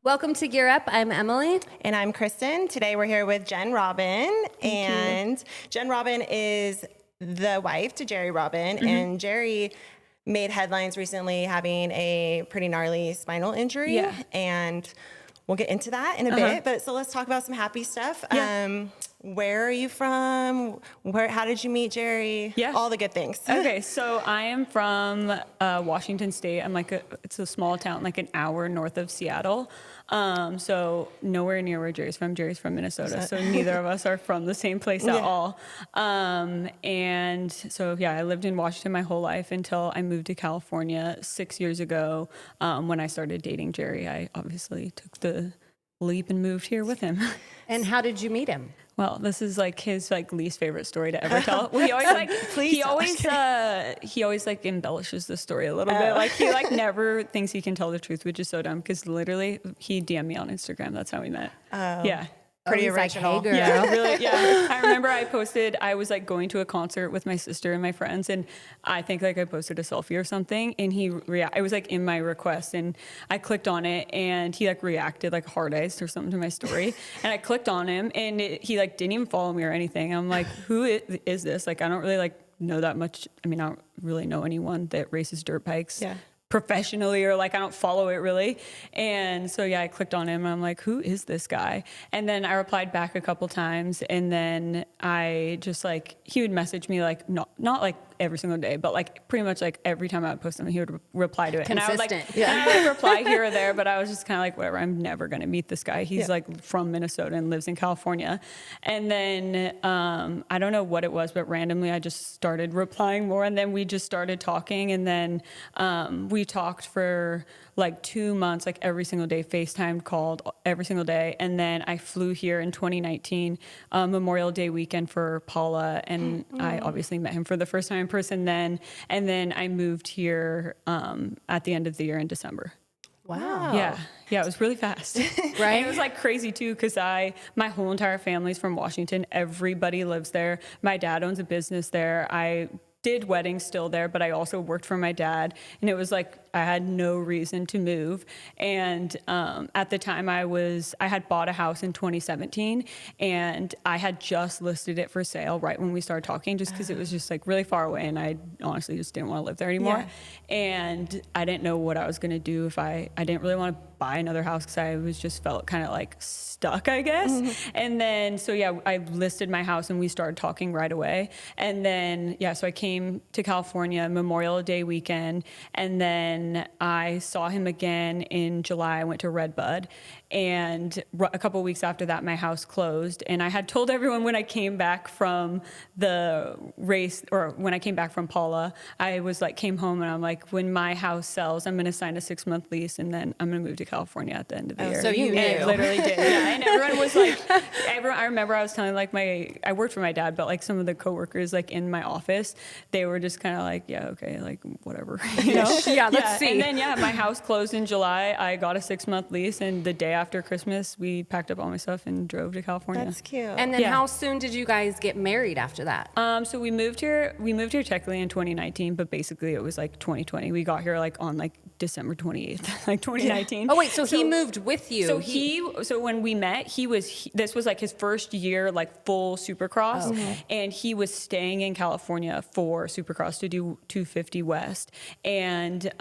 Welcome to Gear Up. I'm Emily. And I'm Kristen. Today we're here with Jen Robin. Jen Robin is the wife to Jerry Robin. Mm-hmm. And Jerry made headlines recently having a pretty gnarly spinal injury. Yeah. And we'll get into that in a bit. But so let's talk about some happy stuff. Yeah. Where are you from? How did you meet Jerry? Yeah. All the good things. Okay, so I am from Washington State. It's a small town, like an hour north of Seattle. So nowhere near where Jerry's from. Jerry's from Minnesota, so neither of us are from the same place at all. And so, yeah, I lived in Washington my whole life until I moved to California 6 years ago. When I started dating Jerry, I obviously took the leap and moved here with him. And how did you meet him? Well, this is like his least favorite story to ever tell. Well, he always embellishes the story a little bit. Like he never thinks he can tell the truth, which is so dumb because literally he DM'd me on Instagram. That's how we met. Yeah. Pretty Like, original. hey, girl. Yeah, really. Yeah. I remember I was going to a concert with my sister and my friends, and I think I posted a selfie or something, and it was in my request, and I clicked on it, and he reacted hard-eyes or something to my story, and I clicked on him, and he didn't even follow me or anything. I'm like, who is this? I don't really know that much. I mean, I don't really know anyone that races dirt bikes. Yeah. Professionally, or I don't follow it really. And so, yeah, I clicked on him and I'm like, who is this guy? And then I replied back a couple times, and then I just he would message me not every single day, but pretty much every time I would post something, he would reply to it. Consistent. And I would reply here or there, but I was just kind of whatever, I'm never going to meet this guy. He's from Minnesota and lives in California. And then I don't know what it was, but randomly I just started replying more, and then we just started talking, and then we talked for 2 months, every single day, FaceTime, called every single day. And then I flew here in 2019, Memorial Day weekend for Paula. And I obviously met him for the first time in person then. And then I moved here at the end of the year in December. Wow. Yeah. Yeah, it was really fast. Right. And it was crazy too, because my whole entire family's from Washington. Everybody lives there. My dad owns a business there. I did weddings still there, but I also worked for my dad, and it was I had no reason to move. And at the time I had bought a house in 2017, and I had just listed it for sale right when we started talking, just because it was just really far away, and I honestly just didn't want to live there anymore. Yeah. And I didn't know what I was going to do if I didn't really want to buy another house, because I just felt kind of stuck, I guess. Mm-hmm. And then, so yeah, I listed my house and we started talking right away. And then, yeah, so I came to California Memorial Day weekend, and then I saw him again in July. I went to Redbud, and a couple of weeks after that, my house closed. And I had told everyone when I came back from the race, or when I came back from Paula, I was came home and I'm when my house sells, I'm going to sign a 6-month lease, and then I'm going to move to California at the end of the year. So you knew. And literally did. Yeah. And everyone was I remember I was telling I worked for my dad, but some of the coworkers in my office, they were just kind of yeah, okay, whatever. You know? Yeah, let's see. And then, yeah, my house closed in July. I got a 6-month lease, and the day after Christmas, we packed up all my stuff and drove to California. That's cute. And then how soon did you guys get married after that? So we moved here technically in 2019, but basically it was 2020. We got here on December 28th, 2019. Oh wait, so he moved with you. So when we met, this was his first year full Supercross, and he was staying in California for Supercross to do 250 West. And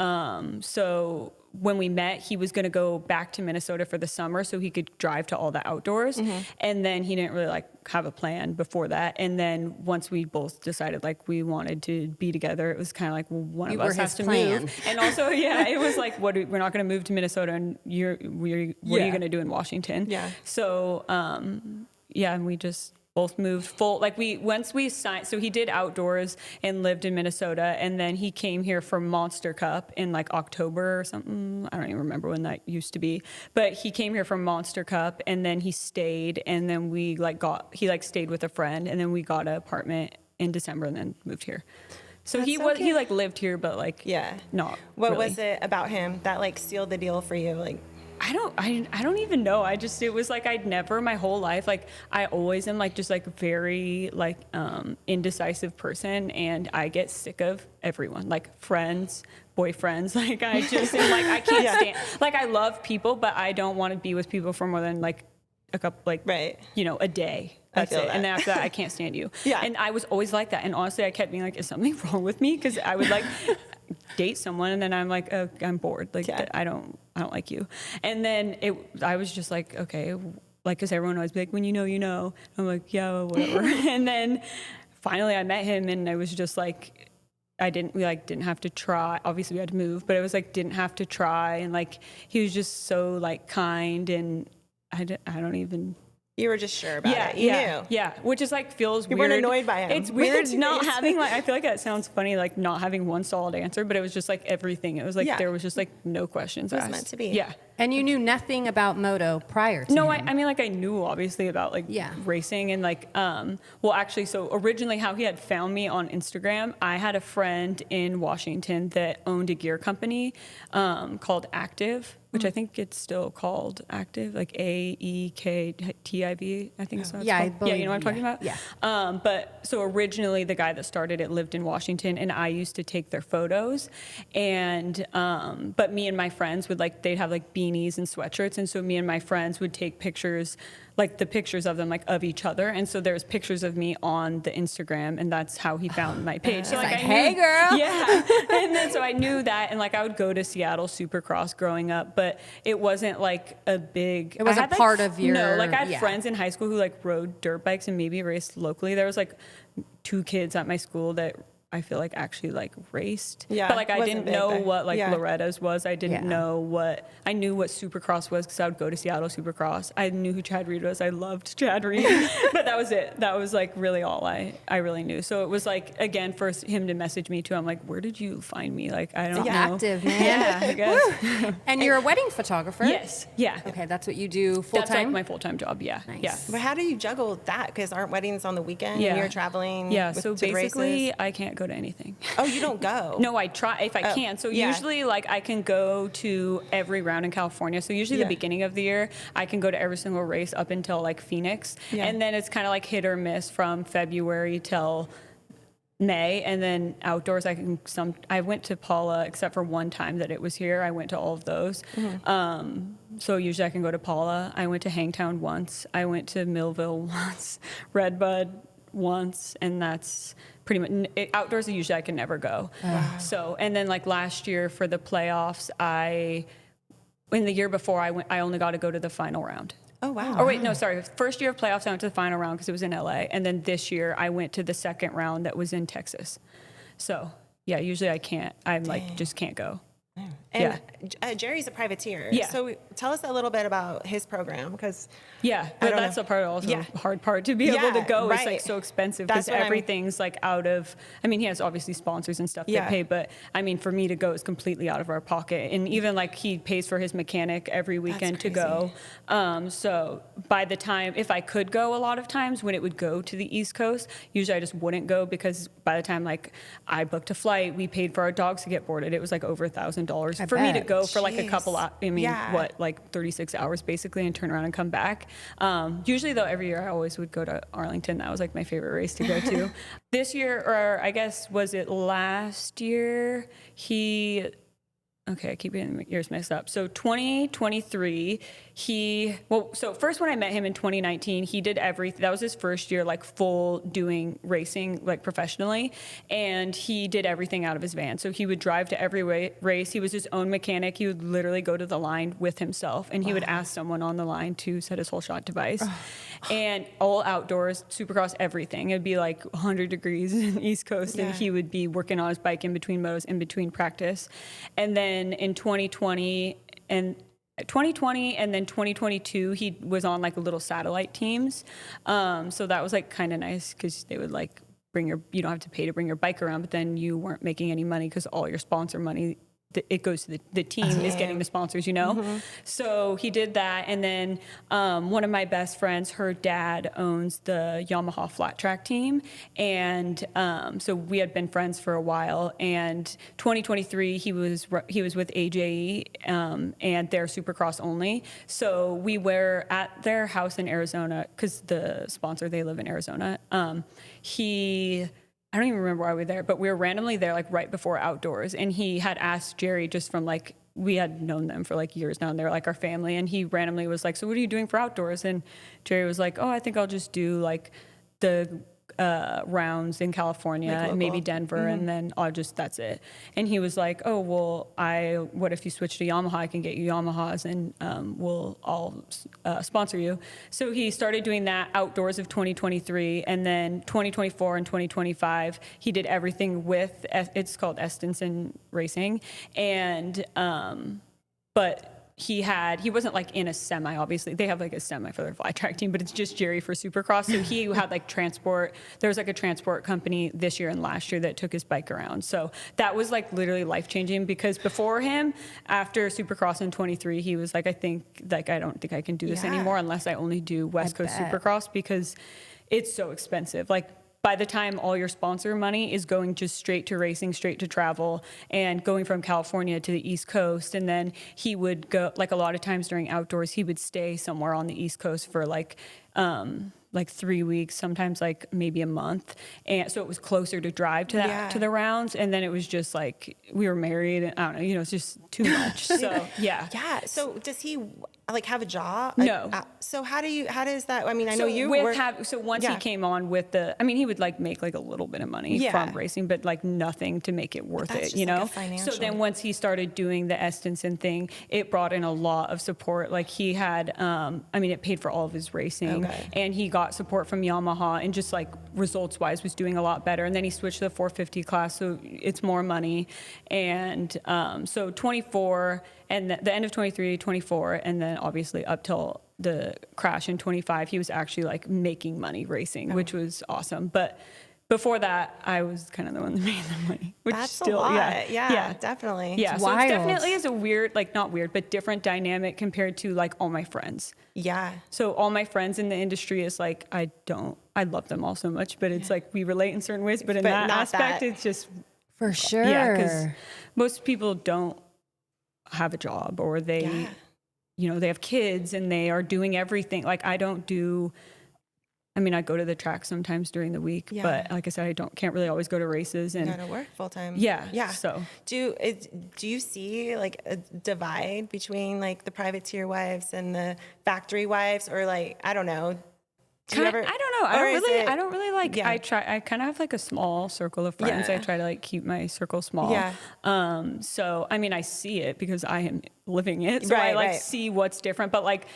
so when we met, he was going to go back to Minnesota for the summer so he could drive to all the outdoors. Mm-hmm. And then he didn't really have a plan before that. And then once we both decided we wanted to be together, it was kind of one of us has to move. And also, yeah, it was we're not going to move to Minnesota, and what are you going to do in Washington? Yeah. So, yeah, and we just both moved full. Once we signed, so he did outdoors and lived in Minnesota, and then he came here for Monster Cup in October or something. I don't even remember when that used to be, but he came here for Monster Cup, and then he stayed, and then we he stayed with a friend, and then we got an apartment in December, and then moved here. So he lived here, but yeah, not. What really. was it about him that sealed the deal for you? I don't even know. It was like I'd never my whole life, like I always am like just like very like indecisive person, and I get sick of everyone, like friends, boyfriends. Like I just am like I can't stand, like I love people, but I don't want to be with people for more than like a couple, like a day. That's it. And then after that, I can't stand you. And I was always like that. And honestly, I kept being like, is something wrong with me? Because I would like date someone, and then I'm like, oh, I'm bored. Like I don't like you. And then I was just like, okay, like, because everyone always be like, when you know, you know. I'm like, yeah, well, whatever. And then finally I met him, and I was just like, we didn't have to try. Obviously we had to move, but it was like, didn't have to try. And like, he was just so like kind, and I don't even. You were just sure about it. You knew. Yeah, which is like feels weird. You weren't annoyed by him. It's weird not having like, I feel like that sounds funny, like not having one solid answer, but it was just like everything. It was like there was just like no questions asked. It was meant to be. Yeah. And you knew nothing about moto prior to No, him. I mean, like I knew obviously about like racing and like, well, actually, so originally how he had found me on Instagram, I had a friend in Washington that owned a gear company called Active, which I think it's still called Active, like AEKTIV, I think it's what it's called. Yeah, you know what I'm talking about? Yeah. But so originally the guy that started it lived in Washington, and I used to take their photos, and but me and my friends would like, they'd have like beanies and sweatshirts, and so me and my friends would take pictures, like the pictures of them, like of each other, and so there's pictures of me on the Instagram, and that's how he found my page. So like, I knew, hey girl, and then so I knew that, and like I would go to Seattle Supercross growing up, but it wasn't like a big. It wasn't part of your. No, like I had friends in high school who like rode dirt bikes and maybe raced locally. There was like 2 kids at my school that I feel like actually like raced. Yeah. But like I didn't know what like Loretta's was. I didn't know what, I knew what Supercross was because I would go to Seattle Supercross. I knew who Chad Reed was. I loved Chad Reed. But that was it. That was like really all I really knew. So it was like, again, for him to message me too, I'm like, where did you find me? Like, I don't know. Active, man. Yeah, I guess. And you're a wedding photographer? Yes. Yeah. Okay, that's what you do full That's time? like my full-time job. Yeah. Nice. Yeah. But how do you juggle that? Because aren't weddings on the weekend? Yeah. And you're traveling. So to the basically, races? I can't go to anything. Oh, you don't go? No, I try if I can. So usually, like I can go to every round in California. So usually the beginning of the year, I can go to every single race up until like Phoenix, and then it's kind of like hit or miss from February till May, and then outdoors I went to Paula except for one time that it was here. I went to all of those. So usually I can go to Paula. I went to Hangtown once. I went to Millville once. Redbud once, and that's pretty much outdoors. Usually I can never go. Wow. So, and then like last year for the playoffs, in the year before I only got to go to the final round. Oh, wow. Or wait, no, sorry. First year of playoffs, I went to the final round because it was in LA. And then this year I went to the second round that was in Texas. So yeah, usually I can't, like, just can't go. And Jerry's a privateer. Yeah. So tell us a little bit about his program, because but that's a part also hard part to be able to go. It's like so expensive because everything's like out of. I mean, he has obviously sponsors and stuff that pay, but I mean, for me to go is completely out of our pocket. And even like he pays for his mechanic every weekend to go. So by the time, if I could go, a lot of times when it would go to the East Coast, usually I just wouldn't go because by the time like I booked a flight, we paid for our dogs to get boarded. It was like over $1,000 for me to go for like a couple. Like 36 hours basically, and turn around and come back. Usually though, every year I always would go to Arlington. That was like my favorite race to go to. This year, or I guess was it last year? I keep getting my ears mixed up. So 2023, so first when I met him in 2019, he did everything. That was his first year, like full doing racing, like professionally. And he did everything out of his van. So he would drive to every race. He was his own mechanic. He would literally go to the line with himself, and he would ask someone on the line to set his whole shot device. And all outdoors, Supercross, everything. It'd be like 100 degrees in the East Coast, and he would be working on his bike in between motos, in between practice. And then in 2020 and then 2022, he was on like little satellite teams. So that was like kind of nice because they would like you don't have to pay to bring your bike around, but then you weren't making any money because all your sponsor money it goes to the team is getting the sponsors, you know? So he did that. And then one of my best friends, her dad owns the Yamaha flat track team. And so we had been friends for a while. And 2023, he was with AJE and they're Supercross only. So we were at their house in Arizona because the sponsor, they live in Arizona. I don't even remember why we were there, but we were randomly there like right before outdoors. And he had asked Jerry just from like, we had known them for like years now and they're like our family. And he randomly was like, so what are you doing for outdoors? And Jerry was like, oh, I think I'll just do like the rounds in California and maybe Denver. And then that's it. And he was like, oh, well, what if you switch to Yamaha? I can get you Yamahas and I'll sponsor you. So he started doing that outdoors of 2023. And then 2024 and 2025, he did everything with, it's called Estenson Racing. And, but he wasn't like in a semi, obviously. They have like a semi for their fly track team, but it's just Jerry for Supercross. So he had like transport. There was like a transport company this year and last year that took his bike around. So that was like literally life changing because before him, after Supercross in 23, he was like, I don't think I can do this anymore unless I only do West Coast Supercross because it's so expensive. Like, by the time all your sponsor money is going just straight to racing, straight to travel, and going from California to the East Coast, and then he would go, like a lot of times during outdoors, he would stay somewhere on the East Coast for like 3 weeks, sometimes like maybe a month. And so it was closer to drive to that, to the rounds. And then it was just like, we were married and I don't know, it's just too much. So yeah. Yeah. So does he like have a job? No. So how does that, I mean, I know you so once he came on with he would like make like a little bit of money from racing, but like nothing to make it worth it, you know? So then once he started doing the Estenson thing, it brought in a lot of support. Like he had, it paid for all of his racing and he got support from Yamaha and just like results wise was doing a lot better. And then he switched to the 450 class. So it's more money. And so 24 and the end of 23, 24, and then obviously up till the crash in 25, he was actually like making money racing, which was awesome. But before that, I was kind of the one that made the money. Which That's still, a lot. Yeah, Definitely. Yeah, so wild. it definitely is a weird, like not weird, but different dynamic compared to like all my friends. Yeah. So all my friends in the industry is like, I love them all so much, but it's like we relate in certain ways, but in that aspect, it's just. For sure. Yeah, because most people don't have a job or they, they have kids and they are doing everything. Like I don't do. I go to the track sometimes during the week, but like I said, can't really always go to races and you gotta work full time. Yeah. So do you see like a divide between like the privateer wives and the factory wives, or like I don't know? I don't know. I don't really like. Yeah. I kind of have like a small circle of friends. Yeah. I try to like keep my circle small. Yeah. So I see it because I am living it. So I see what's different, but like.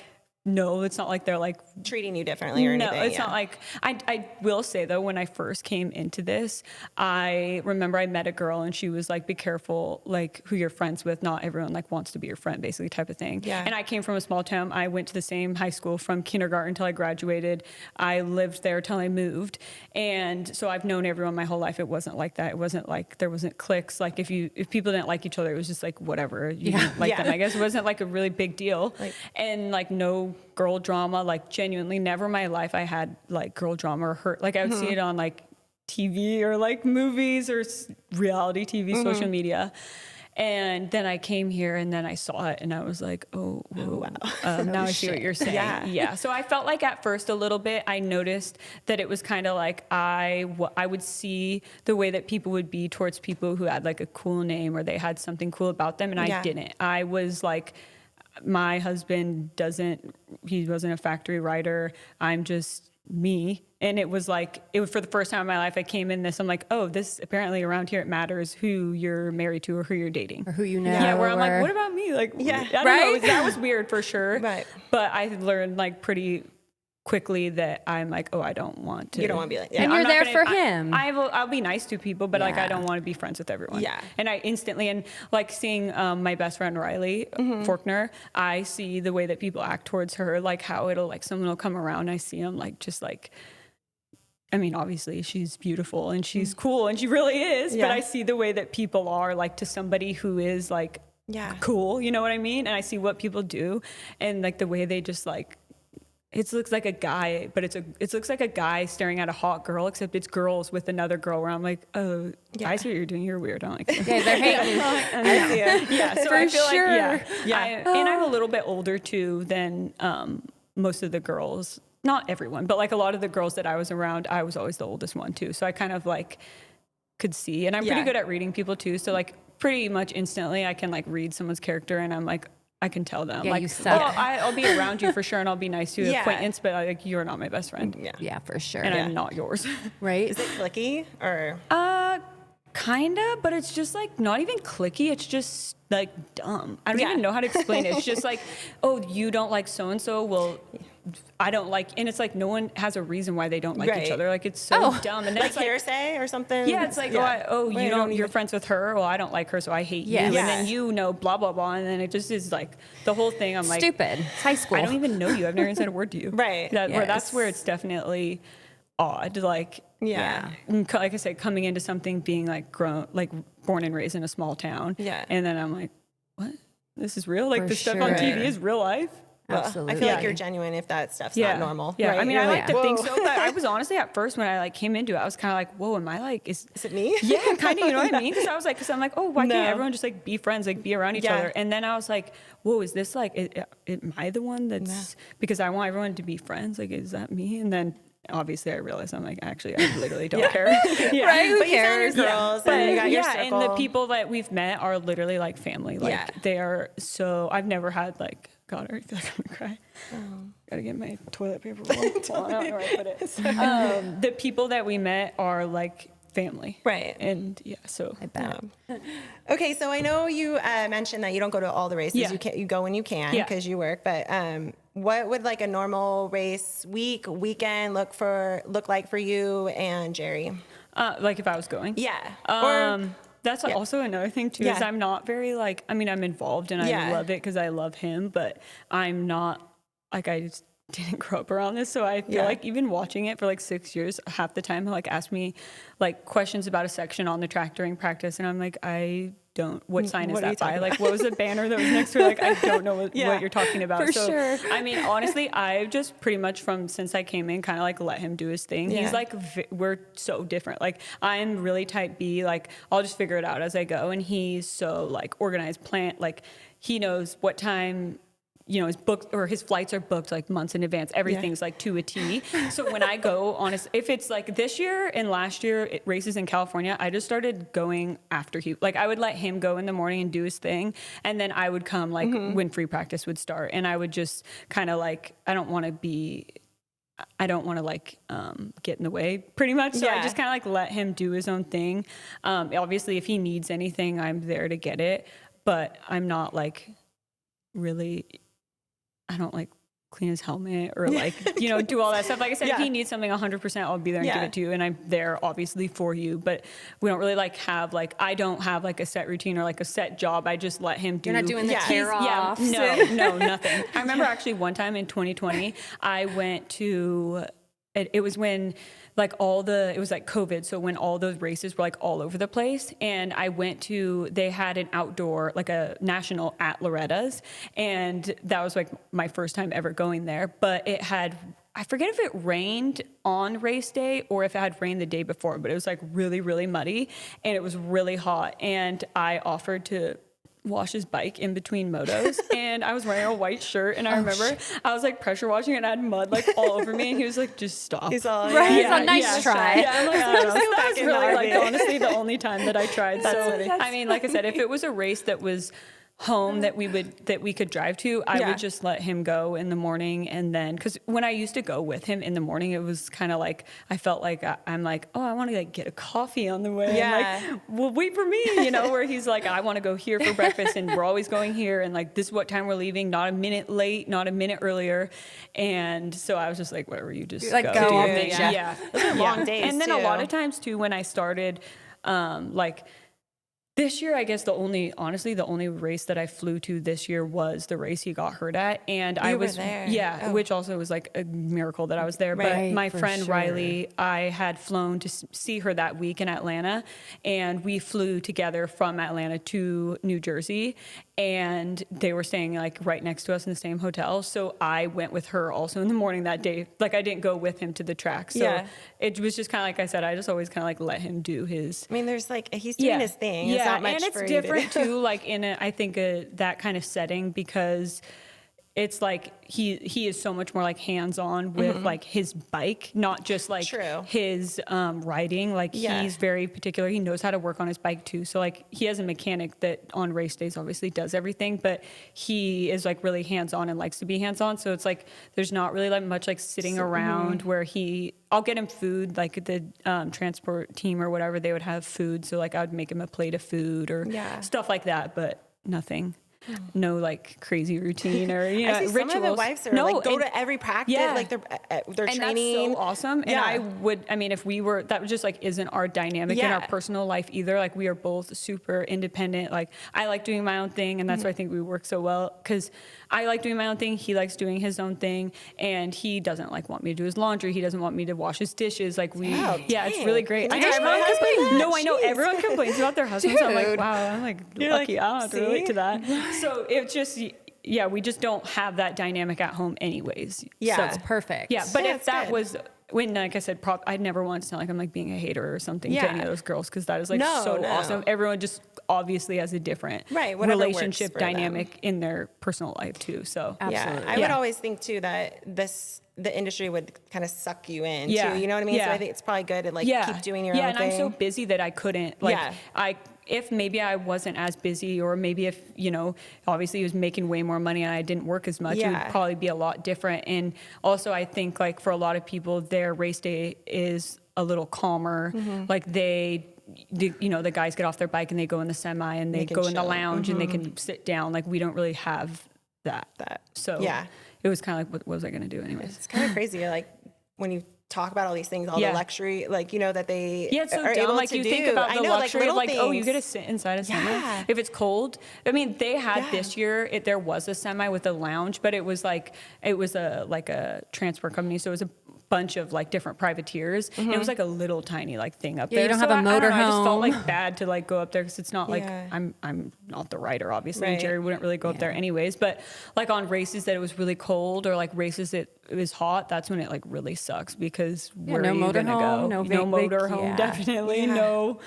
No, it's not like they're like treating you differently or anything. No, it's not like I will say though, when I first came into this, I remember I met a girl and she was like, be careful like who you're friends with. Not everyone like wants to be your friend, basically type of thing. Yeah. And I came from a small town. I went to the same high school from kindergarten until I graduated. I lived there till I moved. And so I've known everyone my whole life. It wasn't like that. It wasn't like there wasn't cliques. Like if people didn't like each other, it was just like whatever. You didn't like them. I guess it wasn't like a really big deal. And like no girl drama, like genuinely never in my life I had like girl drama or hurt. Like I would see it on like TV or like movies or reality TV, social media. And then I came here and then I saw it and I was like, oh, whoa. Now I see what you're saying. Yeah. So I felt like at first a little bit, I noticed that it was kind of like I would see the way that people would be towards people who had like a cool name or they had something cool about them. And I didn't. I was like, my husband he wasn't a factory rider. I'm just me. And it was for the first time in my life, I came in this, I'm like, oh, this apparently around here, it matters who you're married to or who you're dating. Or who you know. Yeah, where I'm like, what about me? Like, I don't know. That was weird for sure. Right. But I learned like pretty quickly that I'm like, oh, I don't want to. You don't want to be like, and you're there for him. I'll be nice to people, but like I don't want to be friends with everyone. Yeah. And I instantly, and like seeing my best friend Riley Faulkner, I see the way that people act towards her, like how it'll like someone will come around, I see him like just like I mean, obviously she's beautiful and she's cool and she really is, but I see the way that people are like to somebody who is like cool, you know what I mean? And I see what people do and like the way they just like, it looks like a guy, but it looks like a guy staring at a hot girl, except it's girls with another girl where I'm like, oh, I see what you're doing. You're weird. I don't like that. Yeah, they're hating. I see it. Yeah, so For I feel sure. like, and I'm a little bit older too than most of the girls. Not everyone, but like a lot of the girls that I was around, I was always the oldest one too. So I kind of like could see, and I'm pretty good at reading people too. So like pretty much instantly I can like read someone's character and I'm like, I can tell them like, you suck. oh, I'll be around you for sure. And I'll be nice to an acquaintance, but like, you're not my best friend. Yeah, for sure. And I'm not yours. Right? Is it clicky or? Kinda, but it's just like not even clicky. It's just like dumb. I don't even know how to explain it. It's just like, oh, you don't like so-and-so. Well, I don't like, and it's like no one has a reason why they don't like each other. Like it's so dumb. And then Like it's like hearsay or something? yeah, it's like, you're friends with her. Well, I don't like her, so I hate you. Yeah. And Yeah. then you know, blah, blah, blah. And then it just is like the whole thing. I'm like, Stupid. It's high school. I don't even know you. I've never even said a word to you. Right. That's where it's definitely odd. Like, Yeah. like I said, coming into something being like born and raised in a small town. Yeah. And then I'm like, what? This is real? Like For the stuff on sure. TV is real life? Absolutely. I feel like you're genuine if that stuff's not normal. Yeah. Right? I mean, You're I like to "Whoa." think so, but I was honestly at first when I like came into it, I was kind of like, whoa, am I like, Is it me? yeah, kind of, you know what I mean? Because I was like, I'm like, oh, why No. can't everyone just like be friends, like be around each other? And then I was like, whoa, is this like, am I the one that's, because I want everyone to be friends? Like, is that me? And then obviously I realized I'm like, actually, I literally don't care. Right? Who But you found your cares? girls and you got your circle. and the people that we've met are literally like family. Like they are so, I've never had like, God, I already feel like I'm gonna cry. Gotta get my toilet paper roll. Hold on, I don't know where I put it. The people that we met are like family. Right. And yeah, so. I bet. Okay, so I know you mentioned that you don't go to all the races. Yeah. You go when you can because you work. But what would like a normal race weekend look like for you and Jerry? Like if I was going? Yeah. That's also another thing too, is I'm not very like, I mean, I'm involved and I love it because I love him, but I'm not like, I just didn't grow up around this. So I feel like even watching it for like 6 years, half the time he'll like ask me like questions about a section on the track during practice. And I'm like, I don't, what sign is that by? Like, what was the banner that was next to it? Like, I don't know what you're talking about. For so, sure. I mean, honestly, I've just pretty much since I came in, kind of like let him do his thing. He's like, we're so different. Like, I'm really type B. Like, I'll just figure it out as I go. And he's so like organized, like he knows what time, you know, his flights are booked like months in advance. Everything's like to a T. So when I go on, if it's like this year and last year races in California, I just started going after I would let him go in the morning and do his thing. And then I would come like when free practice would start. And I would just kind of like, I don't want to like get in the way pretty much. So I just kind of like let him do his own thing. Obviously if he needs anything, I'm there to get it, but I'm not like really, I don't like clean his helmet or like, you know, do all that stuff. Like I said, if he needs something 100%, I'll be there and give it to you. And I'm there obviously for you, but we don't really like have like, I don't have like a set routine or like a set job. I just let him do. You're not doing the tear off. No, nothing. I remember actually one time in 2020, I went to, it was when like it was like COVID. So when all those races were like all over the place, and I went they had an outdoor, like a national at Loretta's. And that was like my first time ever going there, but I forget if it rained on race day or if it had rained the day before, but it was like really, really muddy and it was really hot. And I offered to wash his bike in between motos, and I was wearing a white shirt, and I remember I was like pressure washing it and I had mud like all over me, and he was like, just stop. He's all Right? Yeah, nice try. Yeah, I'm like, that was in the really like RV. honestly the only time that I tried. I mean, like I said, if it was a race that was home that we could drive to, I would just let him go in the morning. And then, because when I used to go with him in the morning, it was kind of like I felt like I'm like, oh, I want to like get a coffee on the way. Yeah. And like, well, wait for me, you know, where he's like, I want to go here for breakfast, and we're always going here, and like this is what time we're leaving, not a minute late, not a minute earlier. And so I was just like, whatever, you just Like, go do your on, thing. yeah. Those are long days And then too. a lot of times too, when I started, like This year, I guess honestly, the only race that I flew to this year was the race he got hurt at. And I was there. which also was like a miracle that I was there. Right, But my for friend sure. Riley, I had flown to see her that week in Atlanta, and we flew together from Atlanta to New Jersey, and they were staying like right next to us in the same hotel. So I went with her also in the morning that day. Like I didn't go with him to the track. So it was just kind of like I said, I just always kind of like let him do his. I mean, there's like, he's doing his thing. It's not much and it's for different you to do. too, like in I think that kind of setting, because it's like he is so much more like hands-on with like his bike, not just like his riding. Like he's very particular. He knows how to work on his bike too. So like he has a mechanic that on race days obviously does everything, but he is like really hands-on and likes to be hands-on. So it's like there's not really like much like sitting around where I'll get him food, like the transport team or whatever, they would have food. So like I would make him a plate of food or stuff like that, but nothing. No like crazy routine or I see rituals. some of the wives are like go to every practice, like they're and training. that's so awesome. And I mean, if we were, that just like isn't our dynamic in our personal life either. Like we are both super independent. Like I like doing my own thing, and that's why I think we work so well, because I like doing my own thing. He likes doing his own thing, and he doesn't like want me to do his laundry. He doesn't want me to wash his dishes. Like it's really great. I know everyone complains. No, I know everyone complains about their husbands. So I'm like, wow, I'm like lucky. I don't have to relate to that. So it's just, we just don't have that dynamic at home anyways. Yeah, so, it's perfect. Yeah, but if that was, when, like I said, I'd never want to sound like I'm like being a hater or something to any of those girls, because that is like so awesome. Everyone just obviously has a different relationship dynamic in their personal life too. So absolutely. I would always think too that the industry would kind of suck you in too. You know what I mean? So I think it's probably good to like keep doing your own thing. Yeah, and I'm so busy that I couldn't if maybe I wasn't as busy, or maybe if, obviously he was making way more money and I didn't work as much, it would probably be a lot different. And also I think like for a lot of people, their race day is a little calmer. Like the guys get off their bike and they go in the semi and they go in the lounge and they can sit down. Like we don't really have that. So it was kind of like, what was I going to do anyways? It's kind of crazy. Like when you talk about all these things, all the luxury, like, that they it's so are dumb. able like to you do. think about the luxury of like, things. oh, you get to sit inside a semi if it's cold. I mean, they had this year, there was a semi with a lounge, but it was a transport company. So it was a bunch of like different privateers, and it was like a little tiny like thing up there. You don't have a motorhome. I just felt like bad to like go up there, because it's not like I'm not the rider, obviously. And Jerry wouldn't really go up there anyways. But like on races that it was really cold, or like races that it was hot, that's when it like really sucks, because where are you gonna go? No motorhome, definitely no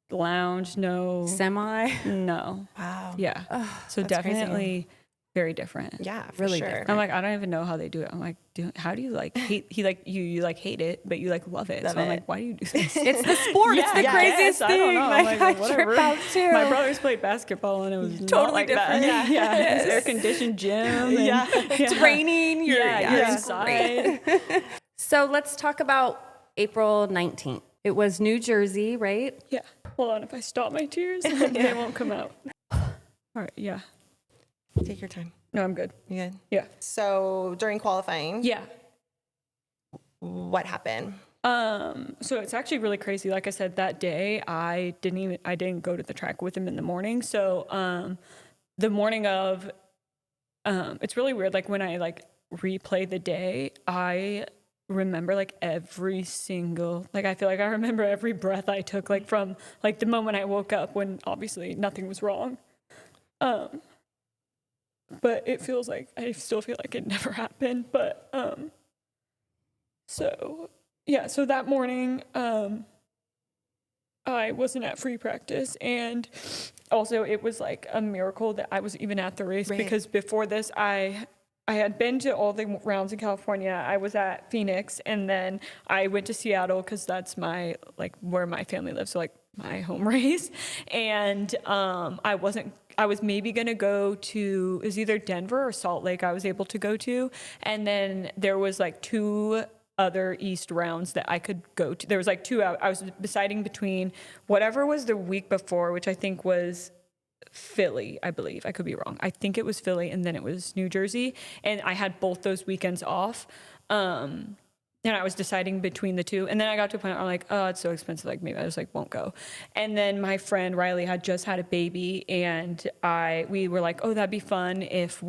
lounge, no semi. No. Wow. Yeah. So definitely. Crazy. Very different. Yeah, really sure. different. I'm like, I don't even know how they do it. I'm like, how do you like hate? You like hate it, but you like love it. So I'm like, why do you do this? It's the sport. It's the craziest thing. I don't know. Like, I trip out too. My brothers played basketball, and it was totally not like different. That. It's air conditioned gym. And, training. You're inside. So let's talk about April 19th. It was New Jersey, right? Yeah. Hold on. If I stop my tears, they won't come out. All right. Yeah. Take your time. No, I'm good. You good? Yeah. So during qualifying, what happened? So it's actually really crazy. Like I said, that day I didn't go to the track with him in the morning. So the morning of, it's really weird. Like when I like replay the day, I remember like every single, like I feel like I remember every breath I took, like from like the moment I woke up, when obviously nothing was wrong. But it feels like, I still feel like it never happened. But, so that morning, I wasn't at free practice. And also it was like a miracle that I was even at the race, because before this, I had been to all the rounds in California. I was at Phoenix, and then I went to Seattle, because that's my, like, where my family lives. So like my home race. And, I was maybe going to go to, it was either Denver or Salt Lake I was able to go to. And then there was like 2 other East rounds that I could go to. There was like 2 out. I was deciding between whatever was the week before, which I think was Philly, I believe. I could be wrong. I think it was Philly, and then it was New Jersey. And I had both those weekends off. and I was deciding between the two. And then I got to a point where I'm like, oh, it's so expensive. Like maybe I just like won't go. And then my friend Riley had just had a baby, and we were like, oh, that'd be fun if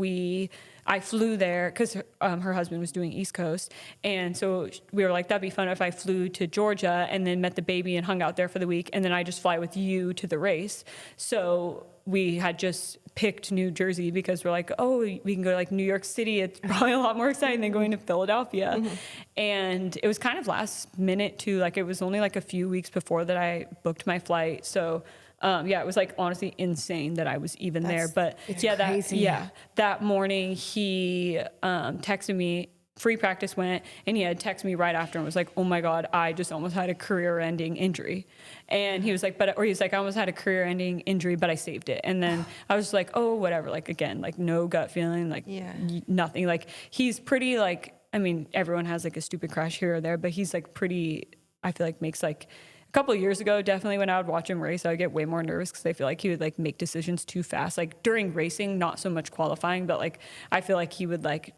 I flew there because her husband was doing East Coast. And so we were like, that'd be fun if I flew to Georgia and then met the baby and hung out there for the week. And then I just fly with you to the race. So we had just picked New Jersey because we're like, oh, we can go to like New York City. It's probably a lot more exciting than going to Philadelphia. Mm-hmm. And it was kind of last minute too. Like it was only like a few weeks before that I booked my flight. So it was like honestly insane that I was even there. But that morning he texted me. Free practice went, and he had texted me right after and was like, oh my God, I just almost had a career-ending injury. And he was like, I almost had a career-ending injury, but I saved it. And then I was like, oh, whatever. Like, again, like no gut feeling, like nothing. Like he's pretty like, I mean, everyone has like a stupid crash here or there, but he's like pretty, I feel like makes like, a couple of years ago, definitely when I would watch him race, I would get way more nervous because I feel like he would like make decisions too fast. Like during racing, not so much qualifying, but like I feel like he would like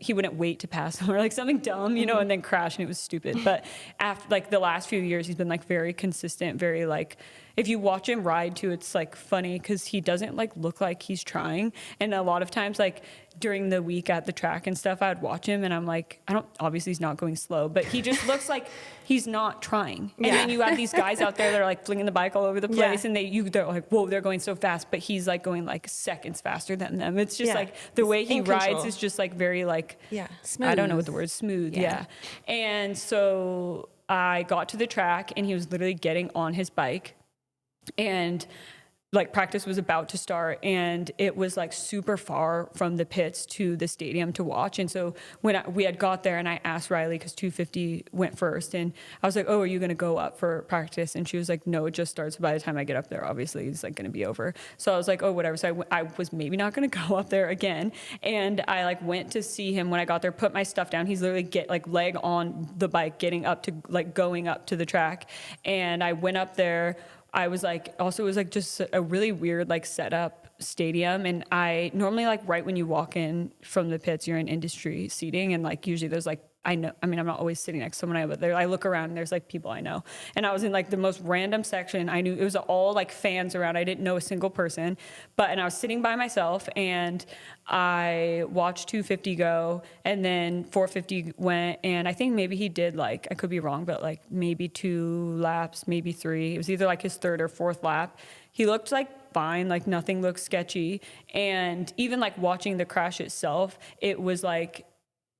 he wouldn't wait to pass or like something dumb, you know, and then crash, and it was stupid. But after like the last few years, he's been like very consistent, very like, if you watch him ride too, it's like funny because he doesn't like look like he's trying. And a lot of times like during the week at the track and stuff, I would watch him and I'm like, obviously he's not going slow, but he just looks like he's not trying. And then you have these guys out there that are like flinging the bike all over the place and they're like, whoa, they're going so fast, but he's like going like seconds faster than them. It's just like the way he rides is just like very like, smooth. I don't know what the word smooth. Yeah. And so I got to the track and he was literally getting on his bike. And like practice was about to start and it was like super far from the pits to the stadium to watch. And so when we had got there and I asked Riley, because 250 went first, and I was like, oh, are you going to go up for practice? And she was like, no, it just starts. By the time I get up there, obviously it's like going to be over. So I was like, oh, whatever. So I was maybe not going to go up there again. And I like went to see him when I got there, put my stuff down. He's literally leg on the bike, getting up to like going up to the track. And I went up there. I was like, also it was like just a really weird like setup stadium. And I normally like right when you walk in from the pits, you're in industry seating. And like usually there's like, I'm not always sitting next to someone but I look around and there's like people I know. And I was in like the most random section. I knew it was all like fans around. I didn't know a single person, and I was sitting by myself and I watched 250 go, and then 450 went. And I think maybe he did like, I could be wrong, but like maybe 2 laps, maybe 3. It was either like his 3rd or 4th lap. He looked like fine, like nothing looked sketchy. And even like watching the crash itself, it was like,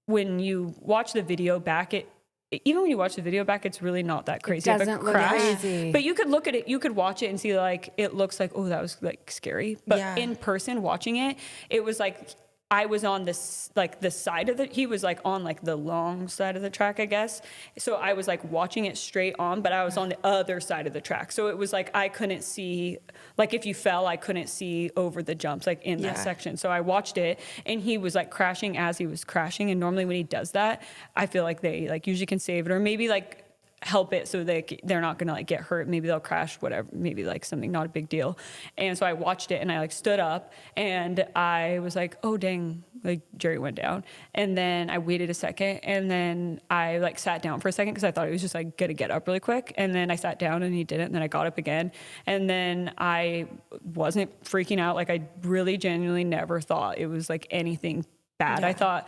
when you watch the video back, even when you watch the video back, it's really not that crazy. It doesn't look crazy. But you could look at it, you could watch it and see like, it looks like, oh, that was like scary. But in person watching it, it was like, I was on this, like the side of he was like on like the long side of the track, I guess. So I was like watching it straight on, but I was on the other side of the track. So it was like, I couldn't see, like if you fell, I couldn't see over the jumps, like in that section. So I watched it and he was like crashing as he was crashing. And normally when he does that, I feel like they like usually can save it or maybe like help it so they're not gonna like get hurt. Maybe they'll crash, whatever, maybe like something not a big deal. And so I watched it and I like stood up and I was like, oh dang, like Jerry went down. And then I waited a second and then I like sat down for a second because I thought he was just like gonna get up really quick. And then I sat down and he didn't. And then I got up again. And then I wasn't freaking out. Like I really genuinely never thought it was like anything bad. I thought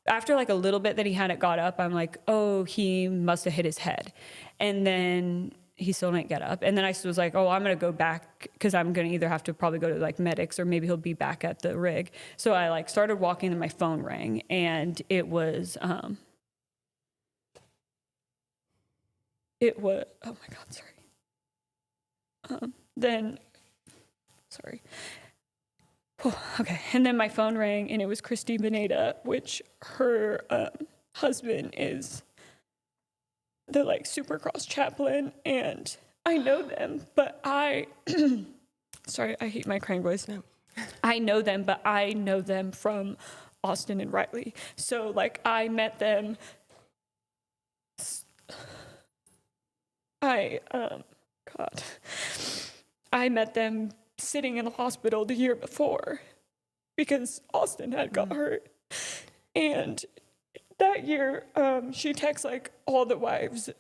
after like a little bit that he hadn't got up, I'm like, oh, he must have hit his head. And then he still didn't get up. And then I was like, oh, I'm going to go back because I'm going to either have to probably go to like medics or maybe he'll be back at the rig. So I like started walking and my phone rang and it was, oh my God, sorry. Sorry. Okay. And then my phone rang and it was Christine Beneda, which her husband is the like Supercross chaplain. And I know them, but sorry, I hate my crying voice. No. I know them, but I know them from Austin and Riley. So like I met them. I met them sitting in the hospital the year before because Austin had got hurt. And that year, she texts like all the wives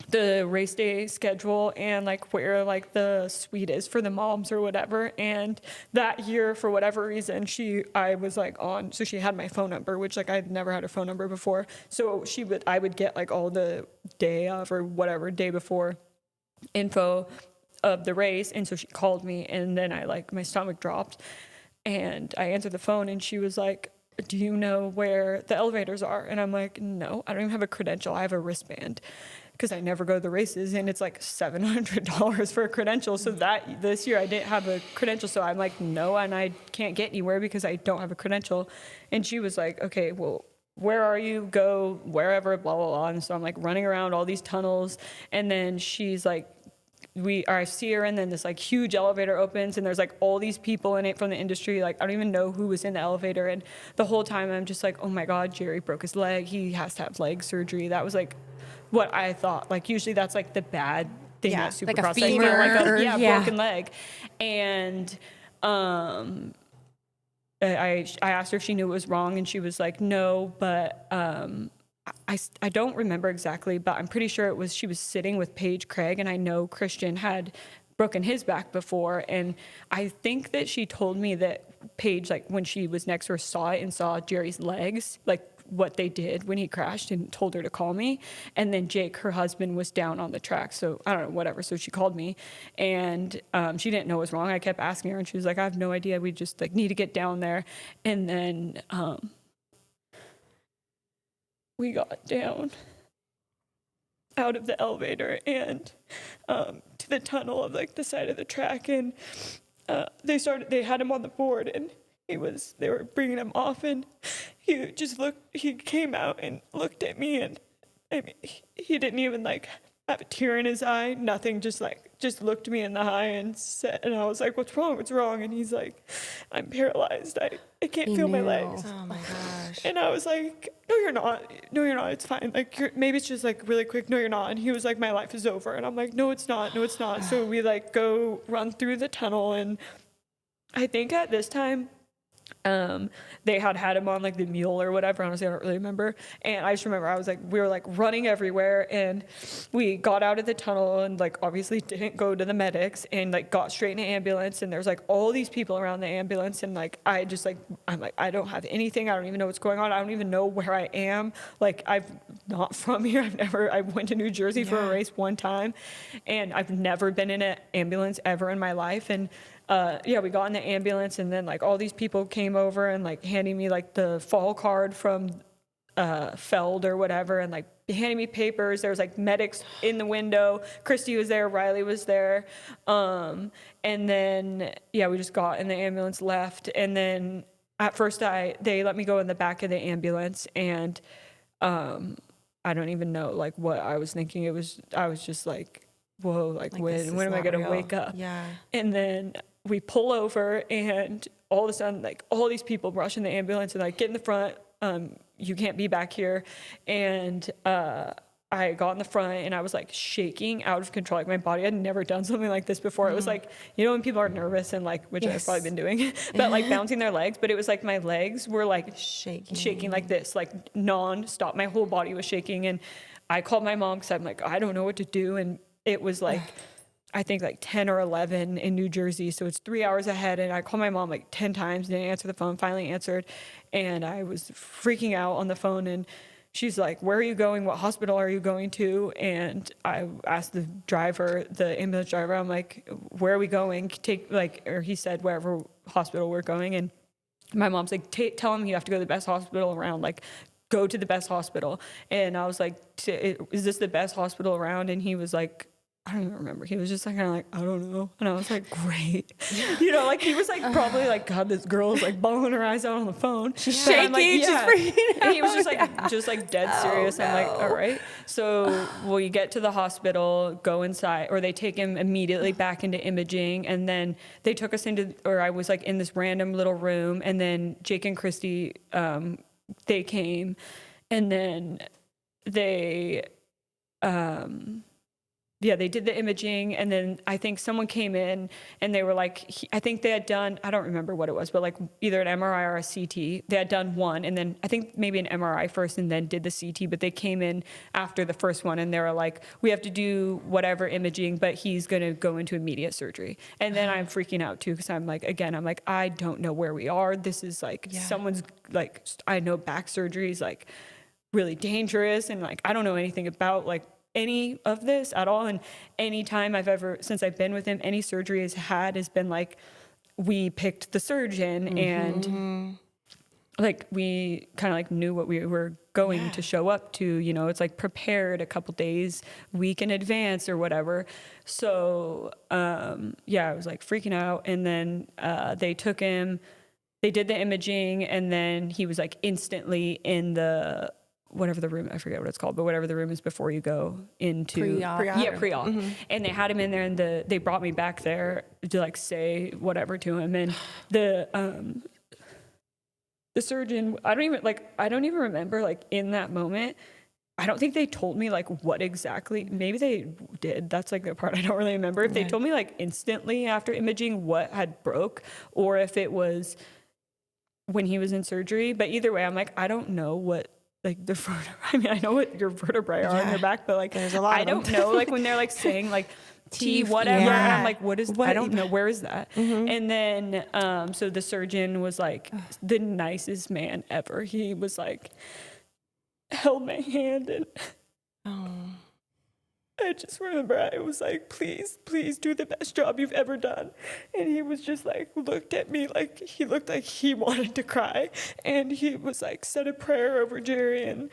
the race day schedule and like where like the suite is for the moms or whatever. And that year, for whatever reason, I was like on, so she had my phone number, which like I'd never had her phone number before. So I would get like all the day of or whatever day before info of the race. And so she called me, and then my stomach dropped, and I answered the phone, and she was like, do you know where the elevators are? And I'm like, no, I don't even have a credential. I have a wristband, because I never go to the races, and it's like $700 for a credential. So this year I didn't have a credential. So I'm like, no, and I can't get anywhere because I don't have a credential. And she was like, okay, well, where are you? Go wherever, blah, blah, blah. And so I'm like running around all these tunnels. And then she's like, I see her, and then this like huge elevator opens, and there's like all these people in it from the industry. Like, I don't even know who was in the elevator. And the whole time I'm just like, oh my God, Jerry broke his leg. He has to have leg surgery. That was like what I thought. Like, usually that's like the bad thing at Supercross. Like a Like, femur. broken leg. And I asked her if she knew it was wrong, and she was like, no, but I don't remember exactly, but I'm pretty sure she was sitting with Paige Craig, and I know Christian had broken his back before, and I think that she told me that Paige, like when she was next to her, saw it and saw Jerry's legs, like what they did when he crashed, and told her to call me. And then Jake, her husband, was down on the track, so I don't know, whatever. So she called me, and she didn't know what was wrong. I kept asking her, and she was like, I have no idea. We just like need to get down there. And then we got down out of the elevator and to the tunnel of like the side of the track, and they had him on the board, and they were bringing him off, and he came out and looked at me, and I mean, he didn't even like have a tear in his eye, nothing, just looked me in the eye and said, and I was like, what's wrong? And he's like, I'm paralyzed, I can't feel my legs. Oh my gosh. And I was like, no, you're not, it's fine, like maybe it's just like really quick, no, you're not. And he was like, my life is over. And I'm like, no, it's not. So we like go run through the tunnel, and I think at this time they had him on like the mule or whatever. Honestly, I don't really remember. And I just remember we were like running everywhere, and we got out of the tunnel, and like obviously didn't go to the medics, and like got straight in an ambulance, and there's like all these people around the ambulance, and like I'm like, I don't have anything. I don't even know what's going on. I don't even know where I am. Like, I'm not from here. I went to New Jersey for a race one time, and I've never been in an ambulance ever in my life. And we got in the ambulance, and then like all these people came over and like handing me like the fall card from Feld or whatever, and like handing me papers. There was like medics in the window. Christy was there. Riley was there. And then we just got in the ambulance, left, and then at first they let me go in the back of the ambulance, and I don't even know like what I was thinking. I was just like, whoa, like when am I gonna wake up? Yeah. And then we pull over, and all of a sudden, like all these people rush in the ambulance and like, get in the front. You can't be back here. And I got in the front, and I was like shaking out of control. Like my body had never done something like this before. It was like, when people are nervous and like, which I've probably been doing, but like bouncing their legs. But it was like my legs were like shaking like this, like non-stop. My whole body was shaking. And I called my mom because I'm like, I don't know what to do. And it was like, I think like 10 or 11 in New Jersey. So it's 3 hours ahead. And I called my mom like 10 times, didn't answer the phone, finally answered. And I was freaking out on the phone. And she's like, where are you going? What hospital are you going to? And I asked the ambulance driver, I'm like, where are we going? Or he said, wherever hospital we're going. And my mom's like, tell him you have to go to the best hospital around. Like, go to the best hospital. And I was like, is this the best hospital around? And he was like, I don't even remember. He was just like, kind of like, I don't know. And I was like, great. Like he was like, probably like, God, this girl is like bawling her eyes out on the phone. She's shaking. Like, She's freaking out. And he was just like dead serious. I'm like, all right. So we get to the hospital, go inside, or they take him immediately back into imaging. And then they took us I was like in this random little room. And then Jake and Christy, they came, and then they, they did the imaging, and then I think someone came in and they were like, I think they had done, I don't remember what it was, but like either an MRI or a CT. They had done one, and then I think maybe an MRI first and then did the CT, but they came in after the first one and they were like, we have to do whatever imaging, but he's going to go into immediate surgery. And then I'm freaking out too, because I'm like, again, I'm like, I don't know where we are. This is like someone's like, I know back surgery is like really dangerous, and like I don't know anything about like any of this at all. And any time since I've been with him, any surgery has been like, we picked the surgeon and like we kind of like knew what we were going to show up to, you know, it's like prepared a couple days, week in advance or whatever. So I was like freaking out. And then they took him, they did the imaging, and then he was like instantly in the whatever the room, I forget what it's called, but whatever the room is before you go into Pre-op. pre-op. And they had him in there, and they brought me back there to like say whatever to him. And the surgeon, I don't even remember like in that moment. I don't think they told me like what exactly, maybe they did. That's like the part I don't really remember. If they told me like instantly after imaging what had broke, or if it was when he was in surgery. But either way, I'm like, I don't know what like I mean, I know what your vertebrae are on your back, but like there's a lot I don't know, like when they're like saying like T whatever, and I'm like, what is, I don't know, where is that? And then so the surgeon was like the nicest man ever. He was like, held my hand, and I just remember I was like, please do the best job you've ever done. And he was just like, looked at me like, he looked like he wanted to cry. And he was like, said a prayer over Jerry. And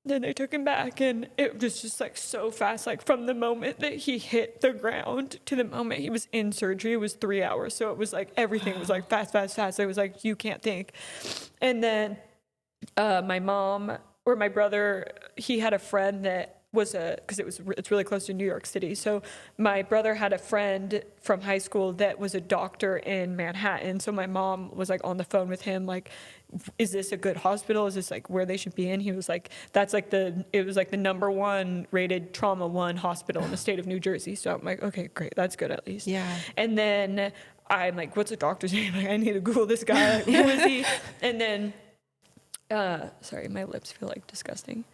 then they took him back. And it was just like so fast. Like from the moment that he hit the ground to the moment he was in surgery, it was 3 hours. So it was like, everything was like fast. It was like, you can't think. And then my mom or my brother, he had a friend that was it's really close to New York City. So my brother had a friend from high school that was a doctor in Manhattan. So my mom was like on the phone with him, like, is this a good hospital? Is this like where they should be in? He was like, it was like the #1 rated trauma 1 hospital in the state of New Jersey. So I'm like, okay, great. That's good at least. Yeah. And then I'm like, what's the doctor's name? Like, I need to Google this guy. Like, who is he? And then, sorry, my lips feel like disgusting.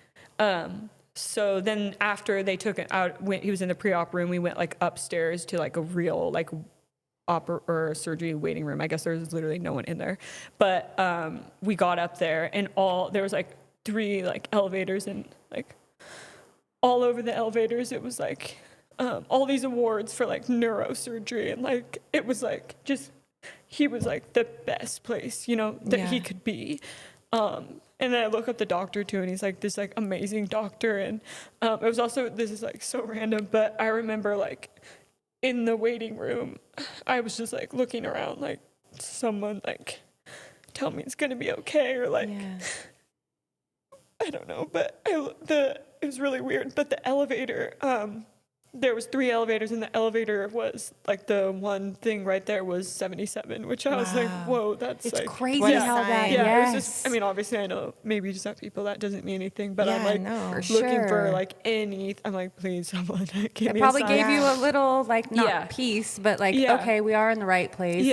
So then after they took it out, he was in the pre-op room, we went like upstairs to like a real like or surgery waiting room. I guess there was literally no one in there. But we got up there, and there was like 3 like elevators, and like all over the elevators it was like all these awards for like neurosurgery, and like it was like just he was like the best place, you know, that he could be. And then I look up the doctor too, and he's like this like amazing doctor. And it was also, this is like so random, but I remember like in the waiting room, I was just like looking around, like someone like tell me it's gonna be okay, or like I don't know. But it was really weird. But the elevator, there was 3 elevators, and the elevator was like the one thing right there was 77, which I was like, whoa, that's It's like crazy what a how that, sign. it was just, I mean, obviously I know maybe just have people that doesn't mean anything, but I'm like looking for like I'm like, please someone give me probably a sign. gave you a little like not peace, but like okay, we are in the right place.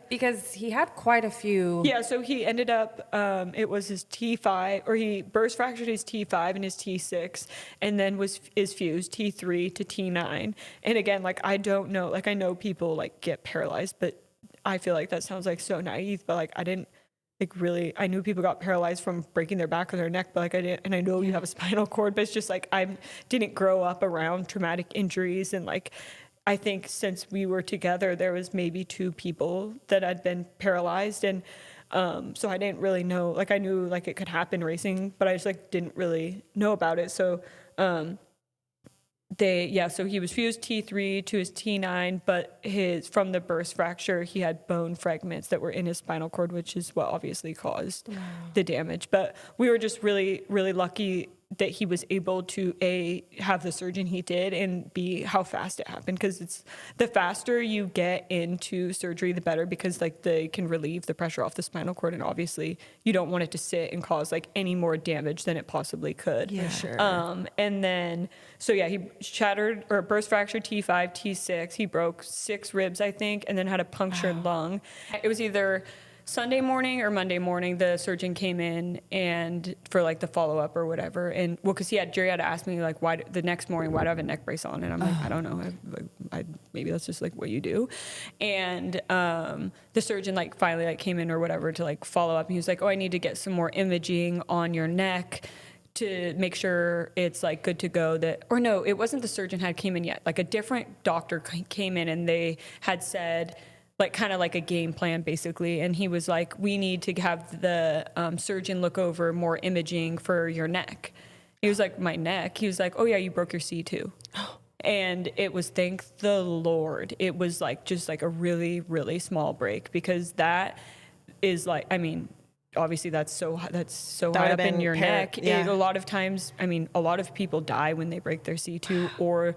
Because he had quite a few. So he ended up it was his T5, or he burst fractured his T5 and his T6, and then is fused T3 to T9. And again, like I don't know, like I know people like get paralyzed, but I feel like that sounds like so naive, but like I didn't like really, I knew people got paralyzed from breaking their back or their neck, but like I didn't, and I know you have a spinal cord, but it's just like I didn't grow up around traumatic injuries. And like I think since we were together, there was maybe 2 people that had been paralyzed. And so I didn't really know, like I knew like it could happen racing, but I just like didn't really know about it. So so he was fused T3 to his T9, but from the burst fracture, he had bone fragments that were in his spinal cord, which is what obviously caused the damage. But we were just really, really lucky that he was able to A, have the surgeon he did, and B, how fast it happened. Because it's the faster you get into surgery, the better, because like they can relieve the pressure off the spinal cord, and obviously you don't want it to sit and cause like any more damage than it possibly could. Yeah, sure. And then, so yeah, he shattered or burst fractured T5, T6. He broke 6 ribs, I think, and then had a punctured lung. It was either Sunday morning or Monday morning, the surgeon came in and for like the follow up or whatever. And well, because Jerry had to ask me like, why the next morning, why do I have a neck brace on? And I'm like, I don't know. Maybe that's just like what you do. And the surgeon like finally like came in or whatever to like follow up. And he was like, oh, I need to get some more imaging on your neck to make sure it's like good to go. Or no, it wasn't the surgeon had came in yet. Like a different doctor came in and they had said, like kind of like a game plan basically. And he was like, we need to have the surgeon look over more imaging for your neck. He was like, my neck? He was like, oh yeah, you broke your C2. And it was, thank the Lord, it was like just like a really, really small break, because that is like, I mean, obviously that's so high up in your neck. Yeah. A lot of times, I mean, a lot of people die when they break their C2, or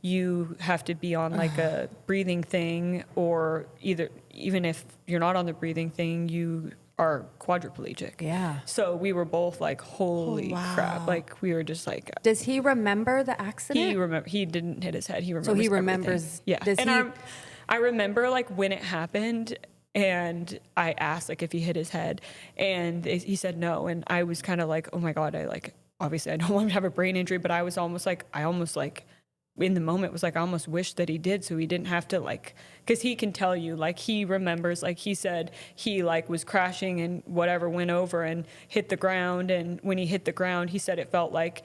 you have to be on like a breathing thing, or even if you're not on the breathing thing, you are quadriplegic. Yeah. So we were both like, holy crap. Like we were just like. Does he remember the accident? He didn't hit his head. He remembers. So he remembers. Everything. Yeah. I remember like when it happened, and I asked like if he hit his head, and he said no. And I was kind of like, oh my God, obviously I don't want him to have a brain injury, but I almost in the moment was like, I almost wish that he did, so he didn't have to like, because he can tell you, like he remembers, like he said he like was crashing and whatever, went over and hit the ground, and when he hit the ground, he said it felt like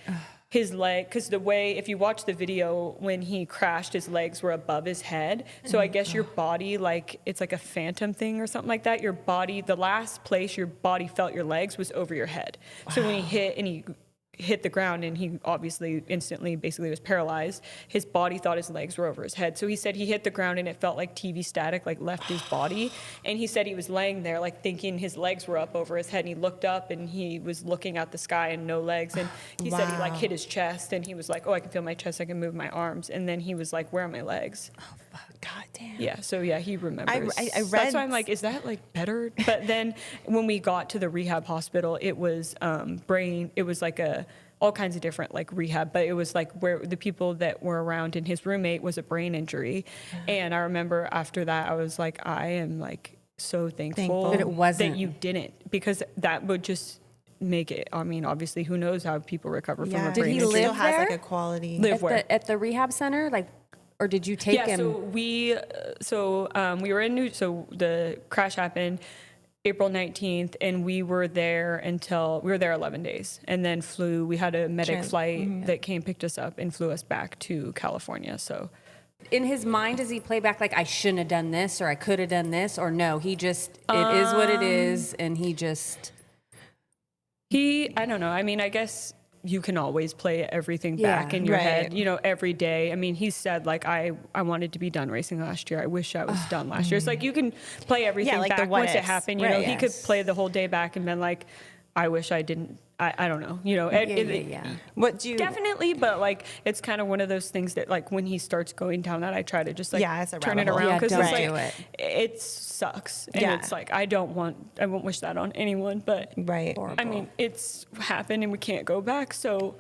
his leg, because the way, if you watch the video, when he crashed, his legs were above his head. So I guess your body, like it's like a phantom thing or something like that. Your body, the last place your body felt your legs was over your head. Wow. So when he hit the ground, and he obviously instantly basically was paralyzed, his body thought his legs were over his head. So he said he hit the ground and it felt like TV static like left his body, and he said he was laying there like thinking his legs were up over his head, and he looked up and he was looking at the sky and no legs, and he said he like hit his chest, and he was like, oh, I can feel my chest, I can move my arms, and then he was like, where are my legs? Oh fuck, god damn. Yeah, so yeah, he remembers. I read, that's why I'm like, is that like better? But then when we got to the rehab hospital, it was it was like all kinds of different like rehab, but it was like where the people that were around, and his roommate was a brain injury. And I remember after that, I was like, I am like so thankful that it wasn't, that you didn't, because that would just make it, I mean, obviously who knows how people recover from a brain injury. Did he live has there? Like a quality. At the rehab center? Like, or did you take him? So we were in the crash happened April 19th, and we were there 11 days, and then we had a medic flight that picked us up and flew us back to California. So in his mind, does he play back like, I shouldn't have done this, or I could have done this, or no, he just, it is what it is, and I don't know. I mean, I guess you can always play everything back in your head, every day. I mean, he said like, I wanted to be done racing last year. I wish I was done last year. It's like, you can play everything like back once it happened, he could play the whole day back and been like, I wish I didn't, I don't know, What do you definitely, but like, it's kind of one of those things that like, when he starts going down that, I try to just like turn it around, because it's like, it sucks. And it's like, I won't wish that on anyone, but I mean, it's happened and we can't go back. So,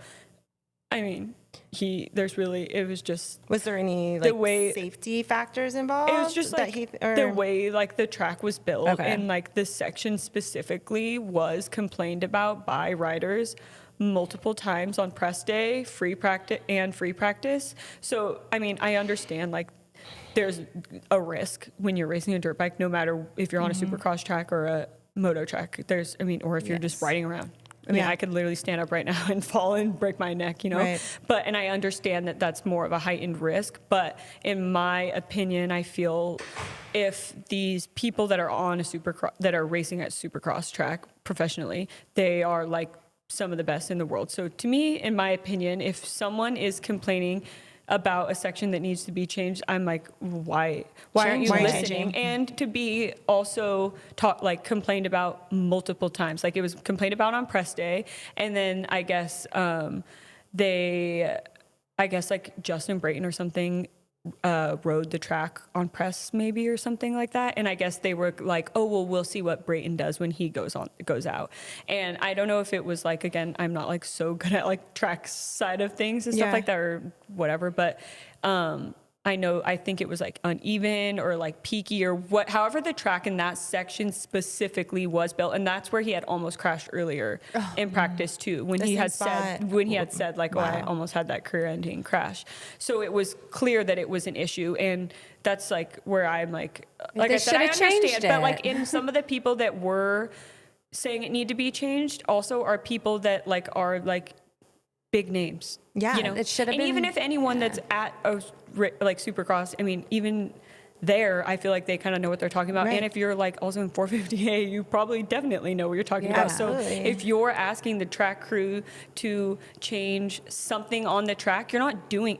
I mean, it was just. Was there any like safety factors involved? It was just like the way like the track was built, and like this section specifically was complained about by riders multiple times on press day, free practice. So, I mean, I understand like there's a risk when you're racing a dirt bike, no matter if you're on a supercross track or a moto track. Or if you're just riding around. I mean, I could literally stand up right now and fall and break my neck, But, and I understand that that's more of a heightened risk. But in my opinion, I feel if these people that are on that are racing at supercross track professionally, they are like some of the best in the world. So to me, in my opinion, if someone is complaining about a section that needs to be changed, I'm like, why aren't you listening? And to be also complained about multiple times. Like, it was complained about on press day, and then I guess like Justin Brayton or something rode the track on press maybe or something like that, and I guess they were like, oh well, we'll see what Brayton does when he goes out. And I don't know if it was like, again, I'm not like so good at like track side of things and stuff like that or whatever, but I think it was like uneven or like peaky or however the track in that section specifically was built. And that's where he had almost crashed earlier in practice too, when he had said like, I almost had that career ending crash. So it was clear that it was an issue. And that's like where I'm like I said, I understand, but like in some of the people that were saying it need to be changed also are people that like are like big names. Yeah, you know, it should have been. And even if anyone that's at like Supercross, I mean, even there, I feel like they kind of know what they're talking about. Right. And if you're like also in 450A, you probably definitely know what you're talking about. Absolutely. So if you're asking the track crew to change something on the track, they're not doing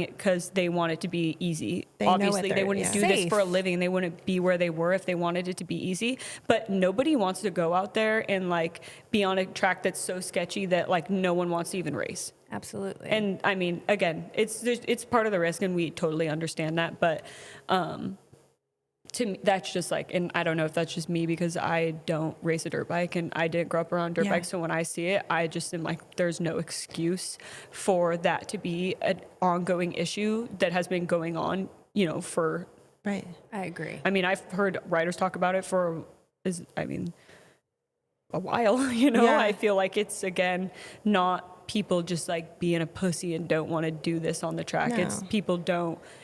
it because they want it to be easy. Obviously, they wouldn't do this for a living. They wouldn't be where they were if they wanted it to be easy. But nobody wants to go out there and like be on a track that's so sketchy that like no one wants to even race. Absolutely. And I mean, again, it's part of the risk, and we totally understand that. But to me, that's just like, and I don't know if that's just me because I don't race a dirt bike and I didn't grow up around dirt bikes. So when I see it, I just am like, there's no excuse for that to be an ongoing issue that has been going on, you know, for. Right. I agree. I mean, I've heard riders talk about it for a while, you know. I feel like it's, again, not people just like being a pussy and don't want to do this on the track. It's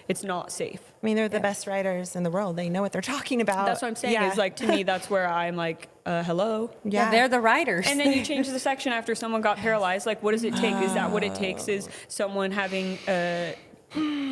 it's not safe. I mean, they're the best riders in the world. They know what they're talking about. That's what I'm saying. Is like, to me, that's where I'm like, hello. Yeah, they're the riders. And then you change the section after someone got paralyzed. Like, what does it take? Is that what it takes? Is someone having a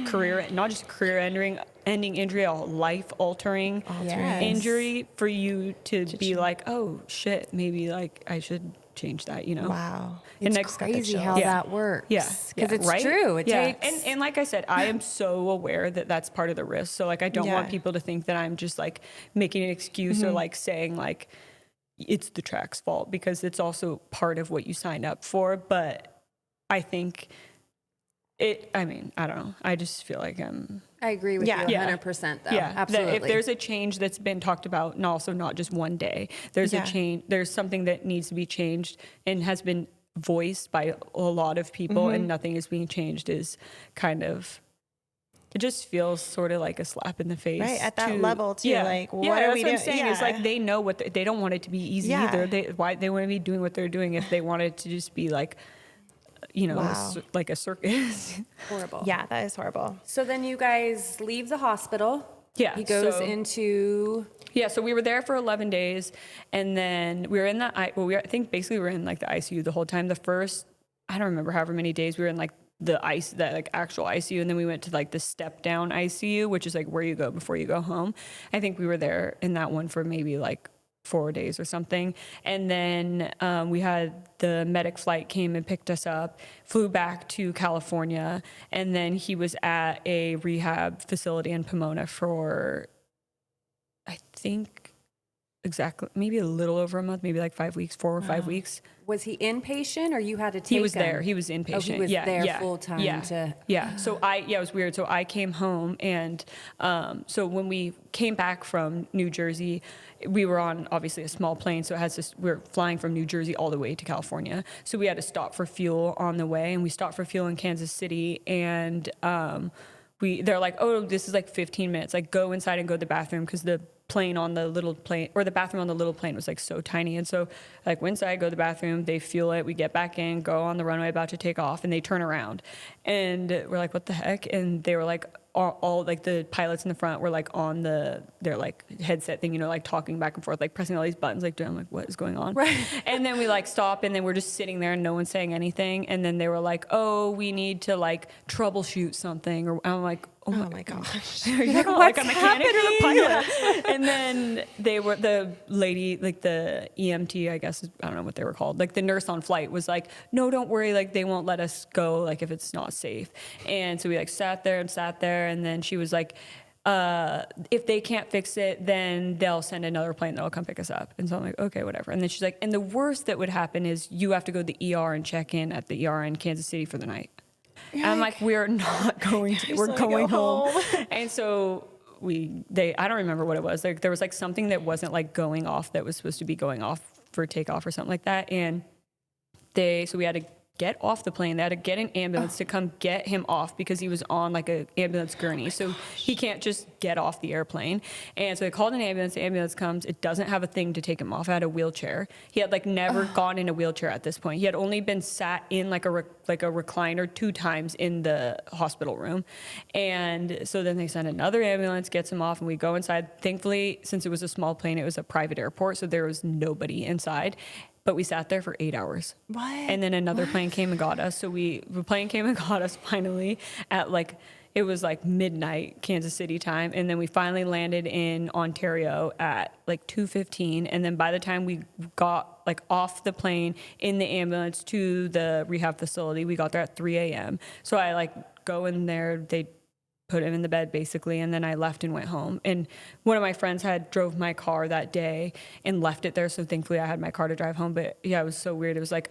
career, not just career-ending injury, a life-altering injury for you to be like, oh shit, maybe like I should change that, you know? Wow. It's crazy how that works. Yeah. Because it's right? true. It yeah. takes... And like I said, I am so aware that that's part of the risk. So like, I don't want people to think that I'm just like making an excuse or like saying like, it's the track's fault, because it's also part of what you signed up for. But I think I don't know. I just feel like I agree with you 100% though. Yeah, absolutely. If there's a change that's been talked about, and also not just one day, there's a change, there's something that needs to be changed and has been voiced by a lot of people, and nothing is being changed, is kind of, it just feels sort of like a slap in the face. Right, at that level too. Like, what are we doing? That's what I'm saying. Is like, they know they don't want it to be easy either. They wouldn't be doing what they're doing if they wanted to just be like, you know, like a circus. Horrible. Yeah, that is horrible. So then you guys leave the hospital. Yeah. He goes into... Yeah, so we were there for 11 days, and then we were in I think basically we were in like the ICU the whole time. The first, I don't remember however many days we were in like the actual ICU, and then we went to like the step down ICU, which is like where you go before you go home. I think we were there in that one for maybe like 4 days or something. And then we had the medic flight came and picked us up, flew back to California, and then he was at a rehab facility in Pomona for, I think, exactly, maybe a little over a month, maybe like 5 weeks, 4 or 5 weeks. Was he inpatient, or you had to take him? He was there. He was inpatient. Oh, he was there full time. Yeah. So it was weird. So I came home, and so when we came back from New Jersey, we were on obviously a small plane. So we were flying from New Jersey all the way to California. So we had to stop for fuel on the way, and we stopped for fuel in Kansas City, and they're like, oh, this is like 15 minutes. Like, go inside and go to the bathroom, because the bathroom on the little plane was like so tiny. And so like went inside, go to the bathroom, they fuel it, we get back in, go on the runway about to take off, and they turn around, and we're like, what the heck? And they were like, all like the pilots in the front were like on their like headset thing, you know, like talking back and forth, like pressing all these buttons, like, I'm like, what is going on? Right. And then we like stop, and then we're just sitting there and no one's saying anything. And then they were like, oh, we need to like troubleshoot something. Or I'm like, oh my gosh. You're like, like a mechanic or the pilot. And then they were, the lady, like the EMT, I guess, I don't know what they were called. Like the nurse on flight was like, no, don't worry. Like they won't let us go, like if it's not safe. And so we like sat there. And then she was like, if they can't fix it, then they'll send another plane that'll come pick us up. And so I'm like, okay, whatever. And then she's like, and the worst that would happen is you have to go to the ER and check in at the ER in Kansas City for the night. And I'm like, we're not going to, we're going home. And so I don't remember what it was. Like there was like something that wasn't like going off that was supposed to be going off for takeoff or something like that. And so we had to get off the plane. They had to get an ambulance to come get him off because he was on like a ambulance gurney. So he can't just get off the airplane. And so they called an ambulance. The ambulance comes. It doesn't have a thing to take him off. I had a wheelchair. He had like never gone in a wheelchair at this point. He had only been sat in like a recliner 2 times in the hospital room. And so then they send another ambulance, gets him off, and we go inside. Thankfully, since it was a small plane, it was a private airport, so there was nobody inside. But we sat there for 8 hours. What? And then another plane came and got us. So the plane came and got us finally at like, it was like midnight Kansas City time. And then we finally landed in Ontario at like 2:15. And then by the time we got like off the plane in the ambulance to the rehab facility, we got there at 3 a.m. So I like go in there, they put him in the bed basically, and then I left and went home. And one of my friends had drove my car that day and left it there, so thankfully I had my car to drive home. But yeah, it was so weird. It was like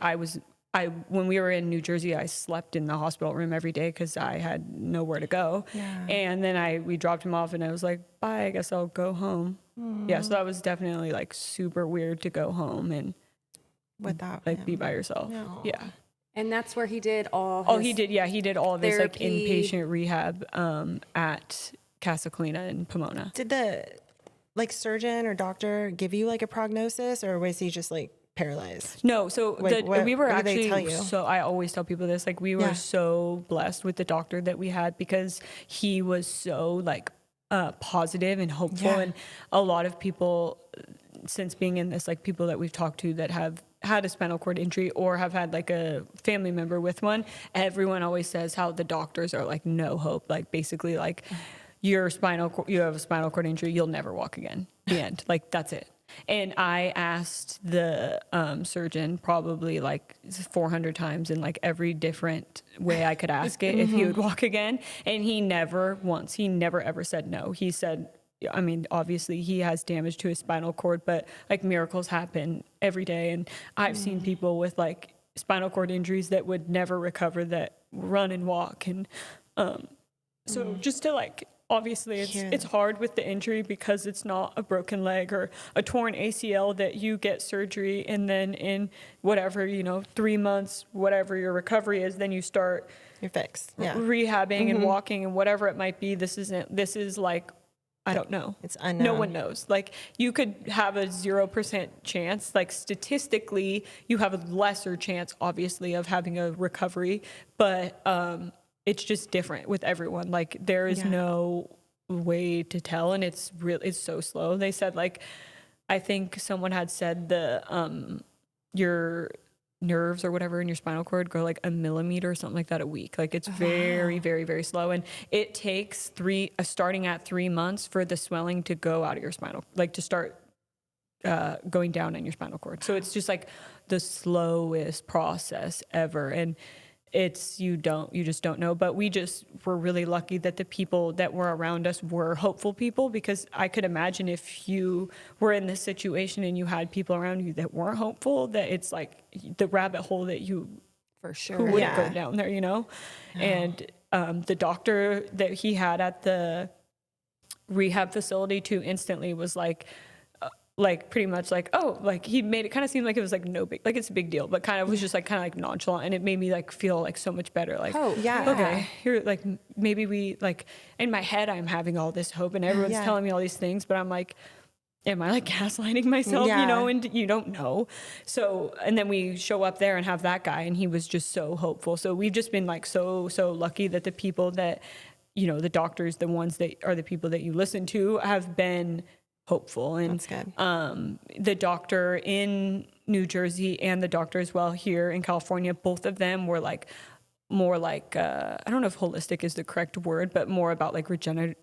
when we were in New Jersey, I slept in the hospital room every day because I had nowhere to go. Yeah. And then we dropped him off and I was like, bye, I guess I'll go home. Yeah, so that was definitely like super weird to go home and without like him. Be by yourself. No. Yeah. And that's where he did all his he did all of his like therapy. inpatient rehab at Casa Colina in Pomona. Did the like surgeon or doctor give you like a prognosis, or was he just like paralyzed? No, so we were what did they tell actually, you? so I always tell people this, like we were so blessed with the doctor that we had because he was so like positive and hopeful. And a lot of people, since being in this, like people that we've talked to that have had a spinal cord injury or have had like a family member with one, everyone always says how the doctors are like no hope, like basically like you have a spinal cord injury, you'll never walk again, the end, like that's it. And I asked the surgeon probably like 400 times in like every different way I could ask it if he would walk again, and he never ever said no. He said, I mean, obviously he has damage to his spinal cord, but like miracles happen every day. And I've seen people with like spinal cord injuries that would never recover that run and walk. And so just to like, obviously it's hard with the injury because it's not a broken leg or a torn ACL that you get surgery and then in whatever, 3 months, whatever your recovery is, then you start You're fixed. rehabbing and walking and whatever it might be. This is like, I don't know. It's unknown. No one knows. Like you could have a 0% chance, like statistically you have a lesser chance obviously of having a recovery, but it's just different with everyone. Like there is no way to tell, and it's so slow. They said like, I think someone had said your nerves or whatever in your spinal cord grow like 1 millimeter or something like that a week. Like it's very, very, very slow. And it takes starting at 3 months for the swelling to go out of your spinal, like to start going down in your spinal cord. So it's just like the slowest process ever. And you just don't know. But we just were really lucky that the people that were around us were hopeful people, because I could imagine if you were in this situation and you had people around you that weren't hopeful, that it's like the rabbit hole that you for sure who wouldn't go down there, And the doctor that he had at the rehab facility too instantly was like pretty much like, oh, like he made it kind of seem like it was like no big, like it's a big deal, but kind of was just like kind of like nonchalant, and it made me like feel like so much better. Like, oh yeah, okay, here, like maybe we like in my head I'm having all this hope and everyone's telling me all these things, but I'm like, am I like gaslighting myself, and you don't know. So, and then we show up there and have that guy, and he was just so hopeful. So we've just been like so lucky that the people that, the doctors, the ones that are the people that you listen to, have been hopeful. And that's good. The doctor in New Jersey and the doctor as well here in California, both of them were like more like, I don't know if holistic is the correct word, but more about like regenerative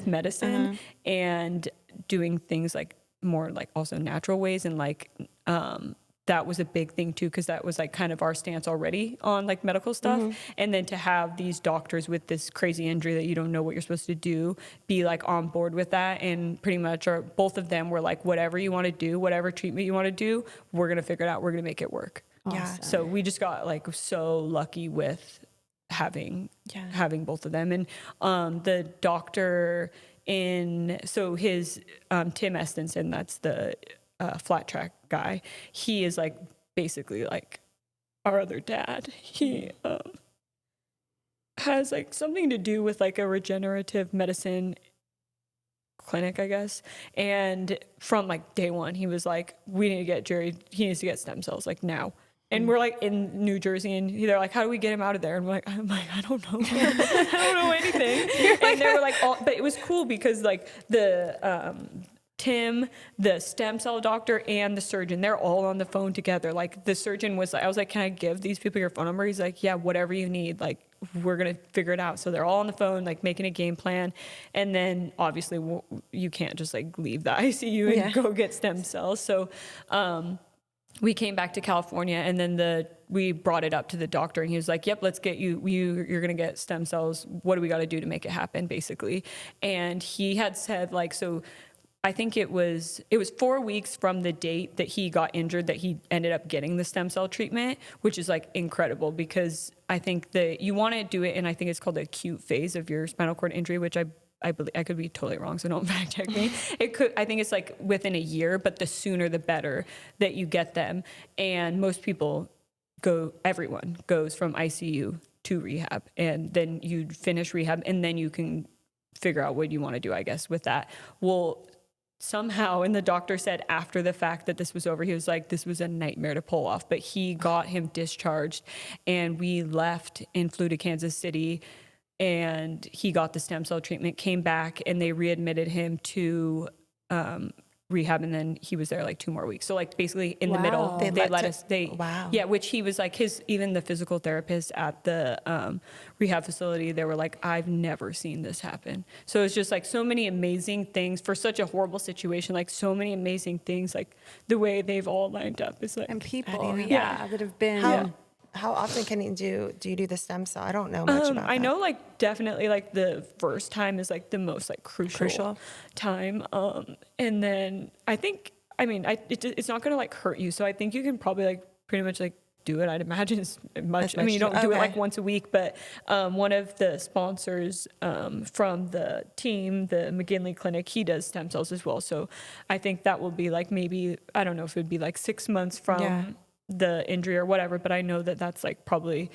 medicine and doing things like more like also natural ways. And like, that was a big thing too, because that was like kind of our stance already on like medical stuff. And then to have these doctors with this crazy injury that you don't know what you're supposed to do, be like on board with that. And pretty much both of them were like, whatever you want to do, whatever treatment you want to do, we're going to figure it out. We're going to make it work. Yeah. So we just got like so lucky with having both of them. And the doctor so his Tim Estenson, that's the flat track guy, he is like basically like our other dad. He has like something to do with like a regenerative medicine clinic, I guess. And from like day one, he was like, we need to get Jerry, he needs to get stem cells like now. And we're like in New Jersey, and they're like, how do we get him out of there? And we're like, I don't know. I don't know anything. And they were like, but it was cool because like the Tim, the stem cell doctor, and the surgeon, they're all on the phone together. Like the surgeon was like, I was like, can I give these people your phone number? He's like, yeah, whatever you need. Like, we're going to figure it out. So they're all on the phone, like making a game plan. And then obviously you can't just like leave the ICU and go get stem cells. So, we came back to California, and then we brought it up to the doctor, and he was like, yep, let's get you're going to get stem cells. What do we got to do to make it happen, basically? And he had said like, so I think it was 4 weeks from the date that he got injured that he ended up getting the stem cell treatment, which is like incredible, because I think that you want to do it, and I think it's called the acute phase of your spinal cord injury, which I believe, I could be totally wrong, so don't fact check me. I think it's like within a year, but the sooner the better that you get them. And most people everyone goes from ICU to rehab, and then you finish rehab, and then you can figure out what you want to do, I guess, with that. Well, somehow, and the doctor said after the fact that this was over, he was like, this was a nightmare to pull off, but he got him discharged, and we left and flew to Kansas City, and he got the stem cell treatment, came back, and they readmitted him to rehab, and then he was there like 2 more weeks. So like basically in the middle, they let us, which he was like even the physical therapist at the rehab facility, they were like, I've never seen this happen. So it's just like so many amazing things for such a horrible situation, like so many amazing things, like the way they've all lined up is like. And people, that have been. How often can you do the stem cell? I don't know much about that. I know like definitely like the first time is like the most like crucial time. And then I think, it's not going to like hurt you. So I think you can probably like pretty much like do it. I'd imagine as much. I mean, you don't do it like once a week, but one of the sponsors from the team, the McGinley Clinic, he does stem cells as well. So I think that will be like maybe, I don't know if it would be like 6 months from the injury or whatever, but I know that that's like probably,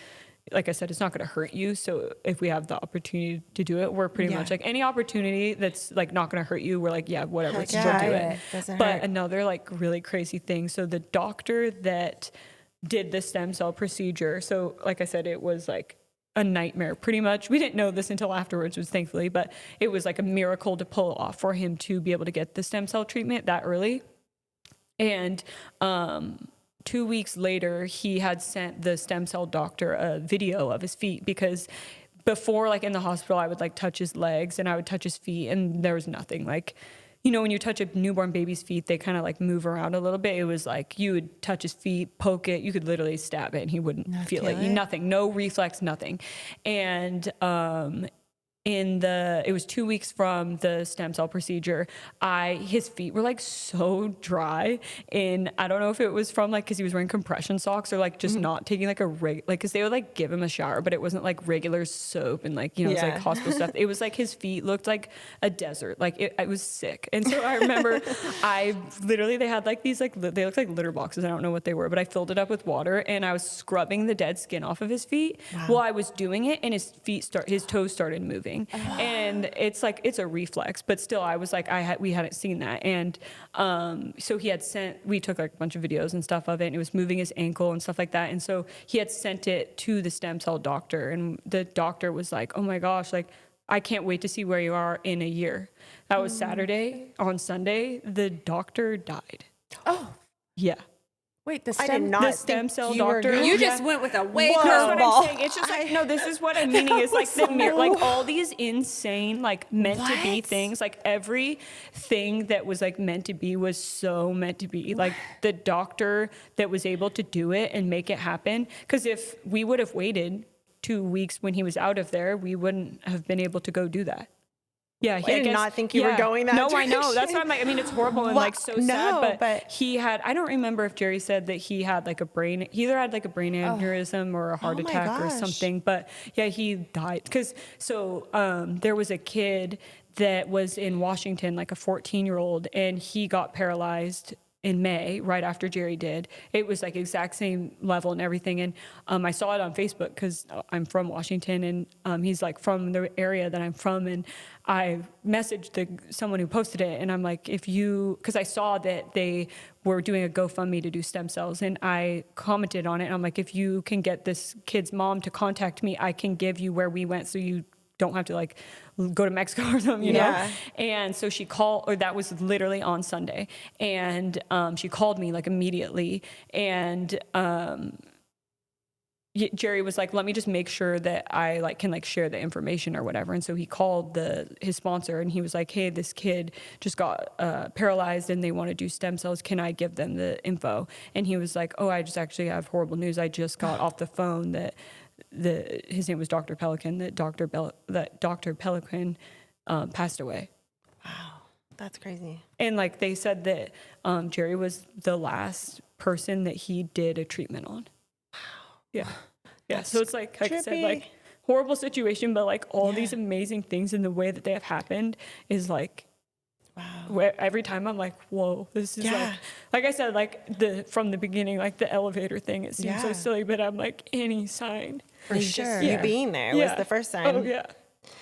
like I said, it's not going to hurt you. So if we have the opportunity to do it, we're pretty much like any opportunity that's like not going to hurt you, we're like, yeah, whatever, let's still do it. But hurt. Another like really crazy thing. So the doctor that did the stem cell procedure, so like I said, it was like a nightmare pretty much. We didn't know this until afterwards, was thankfully, but it was like a miracle to pull off for him to be able to get the stem cell treatment that early. And 2 weeks later, he had sent the stem cell doctor a video of his feet, because before, like in the hospital, I would like touch his legs and I would touch his feet, and there was nothing. Like, you know, when you touch a newborn baby's feet, they kind of like move around a little bit. It was like you would touch his feet, poke it, you could literally stab it and he wouldn't feel it. Nothing, no reflex, nothing. And it was 2 weeks from the stem cell procedure, his feet were like so dry, and I don't know if it was from like, cause he was wearing compression socks or like just not taking like cause they would like give him a shower, but it wasn't like regular soap and like, you know, it's like hospital stuff. It was like his feet looked like a desert. Like it was sick. And so I remember they had like these, like, they looked like litter boxes. I don't know what they were, but I filled it up with water and I was scrubbing the dead skin off of his feet while I was doing it, and his toes started moving. And it's like, it's a reflex, but still I was like, we hadn't seen that. And so we took like a bunch of videos and stuff of it, and it was moving his ankle and stuff like that. And so he had sent it to the stem cell doctor, and the doctor was like, oh my gosh, like, I can't wait to see where you are in a year. That was Saturday. On Sunday, the doctor died. Oh. Yeah. Wait, the I did stem, not the stem cell think you were doctor. going- you just went with a way Whoa. That's what I'm curveball. saying. It's just like, no, this is what I'm meaning is like like all these insane, like meant to be What? things, like everything that was like meant to be was so meant to be. Like the doctor that was able to do it and make it happen. Because if we would have waited 2 weeks when he was out of there, we wouldn't have been able to go do that. Yeah, I did not think you were going that No, I know. direction. That's why I'm like, I mean, it's horrible and Wow. like so No, sad. but- He had, I don't remember if Jerry said that he had like he either had like a brain aneurysm or a heart Oh my attack or gosh. something. But yeah, he died. There was a kid that was in Washington, like a 14-year-old, and he got paralyzed in May, right after Jerry did. It was like exact same level and everything. And I saw it on Facebook because I'm from Washington, and he's like from the area that I'm from. And I messaged someone who posted it, and I'm like, because I saw that they were doing a GoFundMe to do stem cells, and I commented on it, and I'm like, if you can get this kid's mom to contact me, I can give you where we went so you don't have to like go to Mexico or something, you know? And so she called, or that was literally on Sunday. And she called me like immediately. And Jerry was like, let me just make sure that I like can like share the information or whatever. And so he called his sponsor, and he was like, hey, this kid just got paralyzed and they want to do stem cells. Can I give them the info? And he was like, oh, I just actually have horrible news. I just got off the phone that his name was Dr. Pelican, that Dr. Pelican passed away. Wow, that's crazy. And like they said that Jerry was the last person that he did a treatment on. Wow. Yeah. Yeah. So it's like I said, like horrible situation, but like all these amazing things in the way that they have happened is like, wow. Where every time I'm like, whoa, this is like I said, like from the beginning, like the elevator thing, it seems so silly, but I'm like, any sign. For sure. You being there was the first sign. Oh, yeah.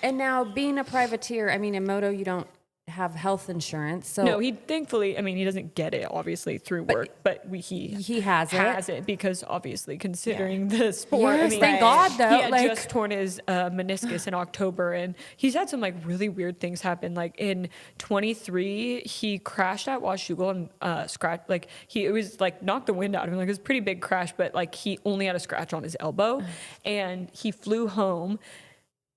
And now being a privateer, I mean, in moto, you don't have health insurance. So No, he thankfully, I mean, he doesn't get it obviously through work, but he has it because obviously considering the sport. Yes, I mean, thank God though. He had like, just torn his meniscus in October, and he's had some like really weird things happen. Like in 23, he crashed at Washougal and scratched, like it was like knocked the wind out of him. Like it was a pretty big crash, but like he only had a scratch on his elbow, and he flew home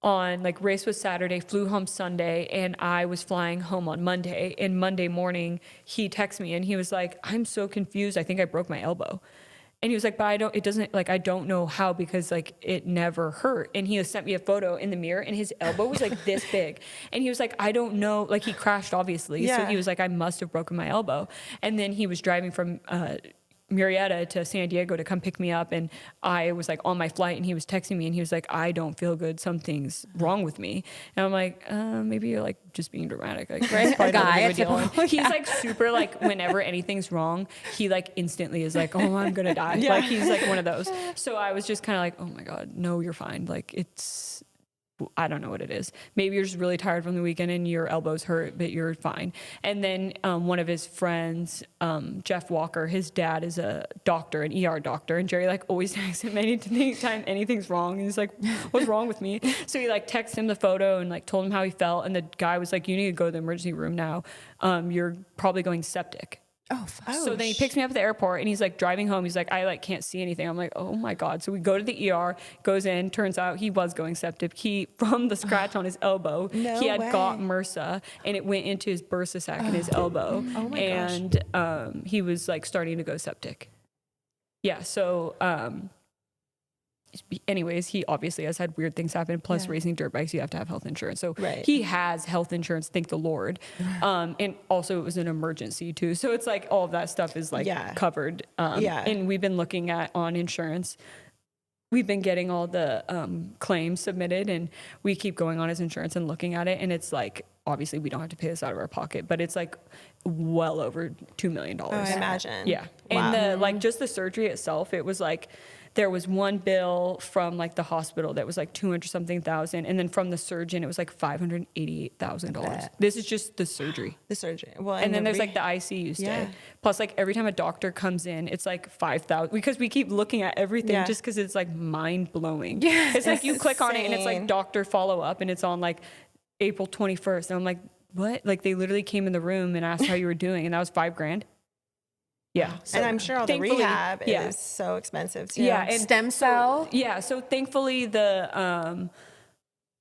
on like race was Saturday, flew home Sunday, and I was flying home on Monday. And Monday morning, he texted me and he was like, I'm so confused. I think I broke my elbow. And he was like, but I don't know how, because like it never hurt. And he sent me a photo in the mirror and his elbow was like this big. And he was like, I don't know, like he crashed obviously. So he was like, I must have broken my elbow. And then he was driving from, Murrieta to San Diego to come pick me up, and I was like on my flight, and he was texting me and he was like, I don't feel good, something's wrong with me. And I'm like, maybe you're like just being dramatic, like a guy, he's like super like whenever anything's wrong, he like instantly is like, oh, I'm gonna die. Like he's like one of those. So I was just kind of like, oh my god, no, you're fine. Like I don't know what it is. Maybe you're just really tired from the weekend and your elbows hurt, but you're fine. And then one of his friends, Jeff Walker, his dad is a doctor, an ER doctor, and Jerry like always texts him anytime anything's wrong. And he's like, what's wrong with me? So he like texted him the photo and like told him how he felt. And the guy was like, you need to go to the emergency room now. You're probably going septic. oh, fuck. So then he picks me up at the airport and he's like driving home. He's like, I like can't see anything. I'm like, oh my God. So we go to the ER, goes in, turns out he was going septic. From the scratch on his elbow, he had got MRSA and it went into his bursa sac in his elbow. Oh my and he was like starting to go septic. Yeah. So, anyways, he obviously has had weird things happen. Plus, racing dirt bikes, you have to have health insurance. So he has health insurance, thank the Lord. And also, it was an emergency too. So it's like all of that stuff is like covered. And we've been looking at on insurance. We've been getting all the claims submitted, and we keep going on his insurance and looking at it. And it's like, obviously, we don't have to pay this out of our pocket, but it's like well over $2 million. Oh, I imagine. Yeah. Wow. And just the surgery itself, it was like, there was one bill from like the hospital that was like 200 something thousand. And then from the surgeon, it was like $588,000. This is just the surgery. The surgery. Well, and then there's like the ICU stay. Plus like every time a doctor comes in, it's like 5,000, because we keep looking at everything just because it's like mind blowing. It's like you click on it and it's like doctor follow up and it's on like April 21st. And I'm like, what? Like they literally came in the room and asked how you were doing. And that was $5,000. Yeah. So, and I'm sure all the rehab is so expensive too. Yeah. And stem cell. So thankfully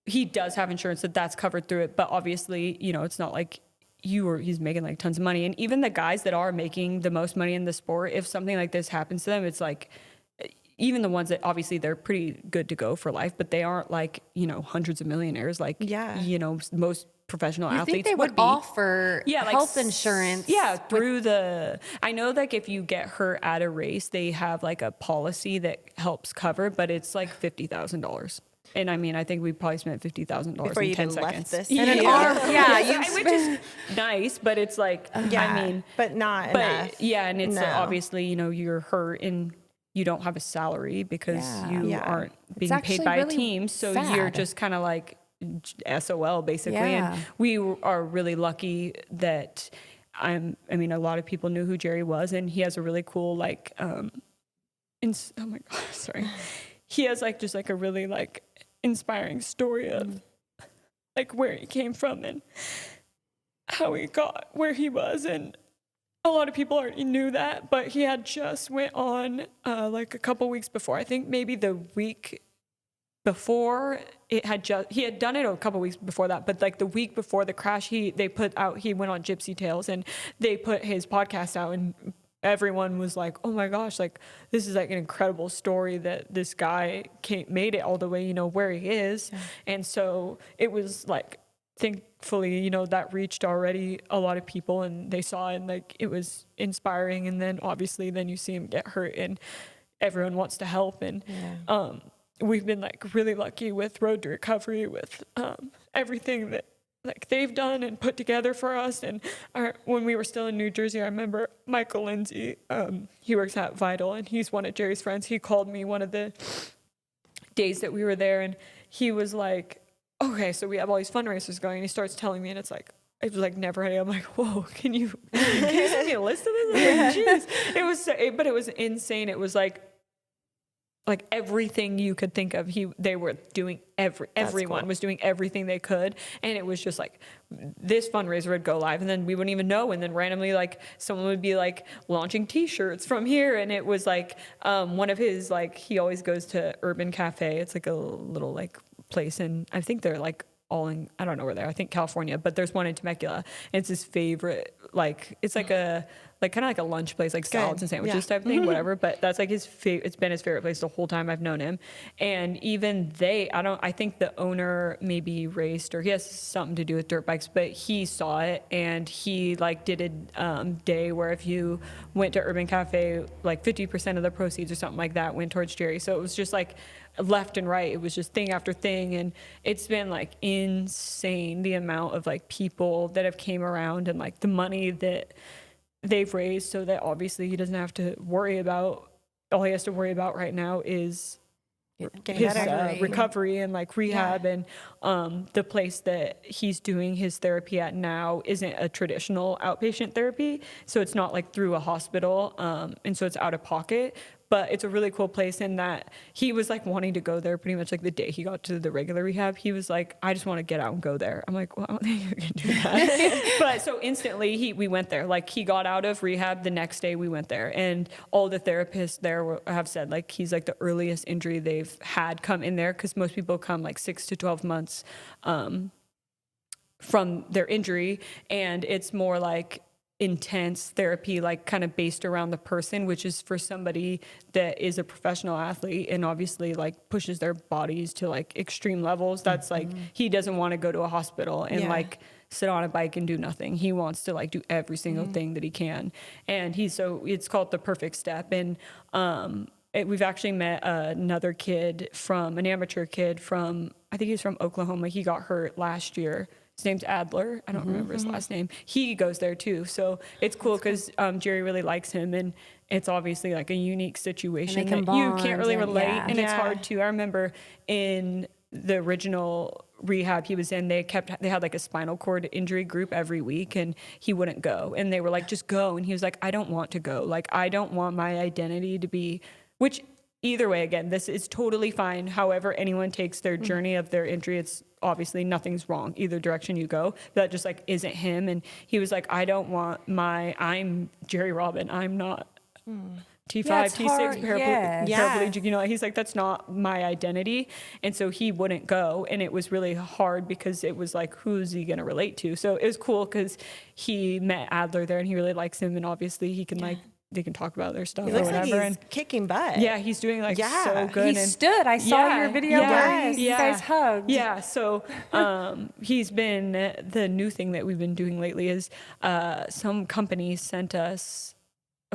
he does have insurance that's covered through it, but obviously, it's not like he's making like tons of money. And even the guys that are making the most money in the sport, if something like this happens to them, it's like, even the ones that obviously they're pretty good to go for life, but they aren't like, hundreds of millionaires, like, most professional athletes think they would offer health insurance. Through I know like if you get hurt at a race, they have like a policy that helps cover, but it's like $50,000. And I mean, I think we probably spent $50,000 in 10 seconds. Left this. And an arm, which is nice, but it's like, but not enough. Yeah, and it's obviously, you're hurt and you don't have a salary because you aren't being paid by a team. So you're just kind of like SOL basically. And we are really lucky that a lot of people knew who Jerry was, and he has a really cool, like, oh my God, sorry. He has like, just like a really like inspiring story of like where he came from and how he got where he was. And a lot of people already knew that, but he had just went on like a couple weeks before. I think maybe the week before he had done it a couple weeks before that, but like the week before the crash, he went on Gypsy Tales and they put his podcast out, and everyone was like, oh my gosh, like this is like an incredible story that this guy made it all the way, where he is. Yeah. And so it was like, thankfully, that reached already a lot of people and they saw it and like it was inspiring. And then obviously then you see him get hurt and everyone wants to help. And we've been like really lucky with Road to Recovery, with everything that like they've done and put together for us. And when we were still in New Jersey, I remember Michael Lindsay, he works at Vital and he's one of Jerry's friends. He called me one of the days that we were there and he was like, okay, so we have all these fundraisers going, and he starts telling me, and it was like never ending. I'm like, whoa, can you send me a list of this? Like, jeez. But it was insane. It was like everything you could think of, they were doing everyone was doing everything they could. And it was just like this fundraiser would go live and then we wouldn't even know. And then randomly like someone would be like launching t-shirts from here. And it was like one of his, like, he always goes to Urban Cafe. It's like a little like place. And I think they're like all in, I don't know where they're, I think California, but there's one in Temecula. And it's his favorite, like, it's like a, like kind of like a lunch place, like salads and sandwiches type thing, whatever. But that's like his favorite. It's been his favorite place the whole time I've known him. And even I think the owner maybe raced or he has something to do with dirt bikes, but he saw it and he like did a day where if you went to Urban Cafe, like 50% of the proceeds or something like that went towards Jerry. So it was just like left and right. It was just thing after thing. And it's been like insane the amount of like people that have came around and like the money that they've raised so that obviously he doesn't have to worry about, all he has to worry about right now is his recovery and like rehab. And the place that he's doing his therapy at now isn't a traditional outpatient therapy, so it's not like through a hospital, and so it's out of pocket. But it's a really cool place in that he was like wanting to go there pretty much like the day he got to the regular rehab. He was like, I just want to get out and go there. I'm like, well, I don't think you can do that. But so instantly we went there. Like he got out of rehab the next day we went there. And all the therapists there have said like he's like the earliest injury they've had come in there, because most people come like 6 to 12 months from their injury. And it's more like intense therapy, like kind of based around the person, which is for somebody that is a professional athlete and obviously like pushes their bodies to like extreme levels. That's like, he doesn't want to go to a hospital and like sit on a bike and do nothing. He wants to like do every single thing that he can. And it's called the perfect step. And we've actually met another kid an amateur kid from, I think he's from Oklahoma. He got hurt last year. His name's Adler. I don't remember his last name. He goes there too. So it's cool because Jerry really likes him, and it's obviously like a unique situation that you can't really relate. And it's hard to. I remember in the original rehab he was in, they had like a spinal cord injury group every week, and he wouldn't go. And they were like, just go. And he was like, I don't want to go. Like, I don't want my identity to be, which either way, again, this is totally fine. However anyone takes their journey of their injury, it's obviously nothing's wrong either direction you go. That just like isn't him. And he was like, I'm Jerry Robin. I'm not T5, T6 paraplegic. You know, he's like, that's not my identity. And so he wouldn't go. And it was really hard because it was like, who's he going to relate to? So it was cool because he met Adler there and he really likes him. And obviously he can like, they can talk about their stuff or whatever. Like he's kicking butt. Yeah, he's doing like so good. He stood. I saw your video where you guys hugged. Yeah, so he's been, the new thing that we've been doing lately is some company sent us,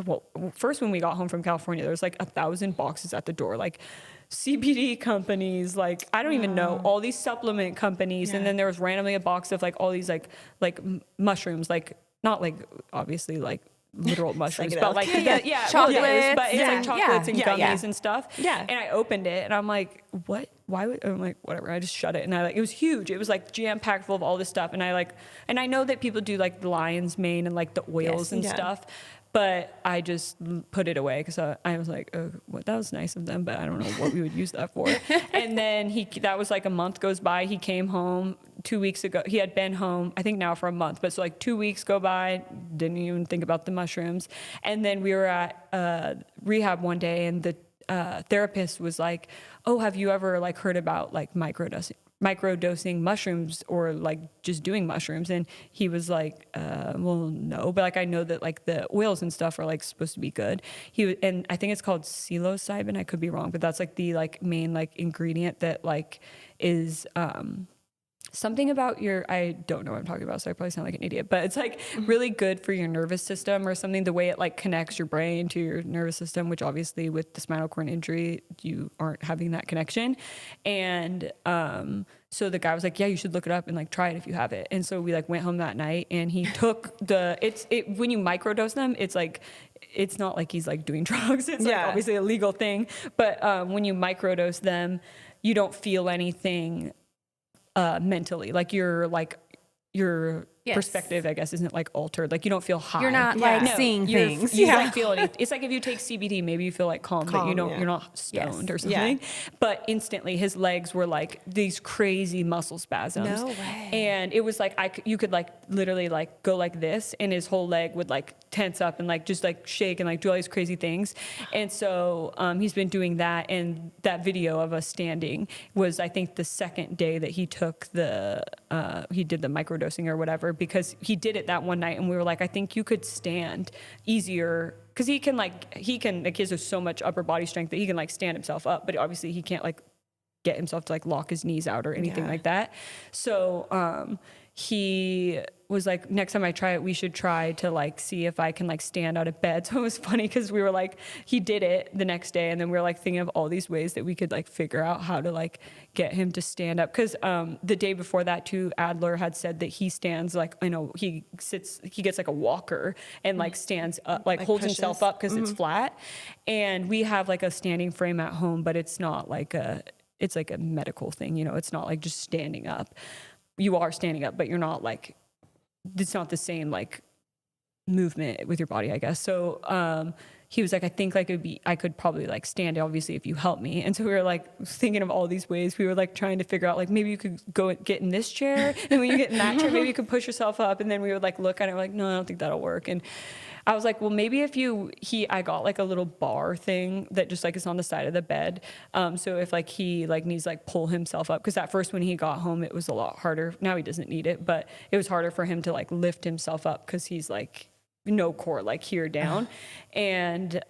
well, first when we got home from California, there was like 1,000 boxes at the door, like CBD companies, like I don't even know, all these supplement companies, and then there was randomly a box of like all these like mushrooms, like not like obviously like literal mushrooms, but like chocolates, but it's like chocolates and gummies and stuff. Yeah. And I opened it and I'm like, what? Why would I'm like, whatever. I just shut it and I like it was huge. It was like jam packed full of all this stuff. And I know that people do like the lion's mane and like the oils and stuff. But I just put it away because I was like, oh, well, that was nice of them, but I don't know what we would use that for. And then that was like a month goes by. He came home 2 weeks ago. He had been home, I think now for a month, but so like 2 weeks go by, didn't even think about the mushrooms. And then we were at rehab one day and the therapist was like, oh, have you ever like heard about like microdosing mushrooms or like just doing mushrooms? And he was like, well, no, but like I know that like the oils and stuff are like supposed to be good. And I think it's called psilocybin. I could be wrong, but that's like the like main like ingredient that like is something about I don't know what I'm talking about, so I probably sound like an idiot, but it's like really good for your nervous system or something, the way it like connects your brain to your nervous system, which obviously with the spinal cord injury, you aren't having that connection. And so the guy was like, yeah, you should look it up and like try it if you have it. And so we like went home that night and he took when you microdose them, it's like, it's not like he's like doing drugs. It's like obviously a legal thing. But when you microdose them, you don't feel anything mentally, like your perspective, I guess, isn't like altered. Like you don't feel high. You're not like seeing things. You like feel it. It's like if you take CBD, maybe you feel like calm but you don't. You're not stoned or something. But instantly, his legs were like these crazy muscle spasms. No way. And it was like you could like literally like go like this, and his whole leg would like tense up and like just like shake and like do all these crazy things. And so he's been doing that. And that video of us standing was, I think, the second day that he took he did the microdosing or whatever, because he did it that one night and we were like, I think you could stand easier because he has so much upper body strength that he can like stand himself up, but obviously he can't like get himself to like lock his knees out or anything like that. So he was like, next time I try it, we should try to like see if I can like stand out of bed. So it was funny because we were like, he did it the next day, and then we were like thinking of all these ways that we could like figure out how to like get him to stand up. Because the day before that too, Adler had said that he stands like, he gets like a walker and like stands up, like holds himself up because it's flat. And we have like a standing frame at home, but it's not like it's like a medical thing, it's not like just standing up. You are standing up, but you're not like, it's not the same like movement with your body, I guess. So he was like, I think like I could probably like stand obviously if you help me. And so we were like thinking of all these ways. We were like trying to figure out like maybe you could go get in this chair, and when you get in that chair, maybe you could push yourself up. And then we would like look at it, like, no, I don't think that'll work. And I was like, well, maybe if I got like a little bar thing that just like is on the side of the bed. So if like he like needs like pull himself up, because at first when he got home, it was a lot harder. Now he doesn't need it, but it was harder for him to like lift himself up because he's like no core, like here down. And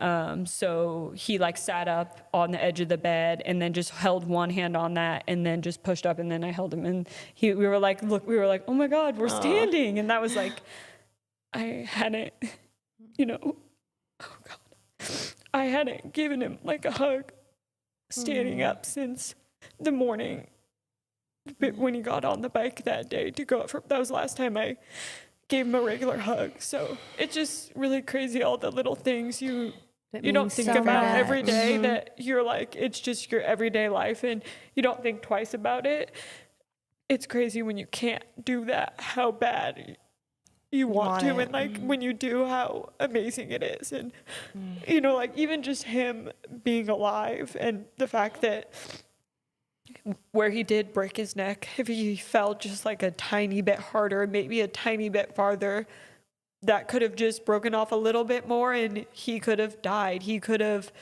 so he like sat up on the edge of the bed and then just held one hand on that and then just pushed up, and then I held him, and we were like, oh my God, we're standing. And that was like, I hadn't, oh God, I hadn't given him like a hug standing up since the morning when he got on the bike that day to go up. That was the last time I gave him a regular hug. So it's just really crazy, all the little things you don't think about every day, that you're like, it's just your everyday life and you don't think twice about it. It's crazy when you can't do that, how bad you want to, and like when you do, how amazing it is. And you know, like even just him being alive, and the fact that where he did break his neck, if he fell just like a tiny bit harder, maybe a tiny bit farther, that could have just broken off a little bit more and he could have died. He could have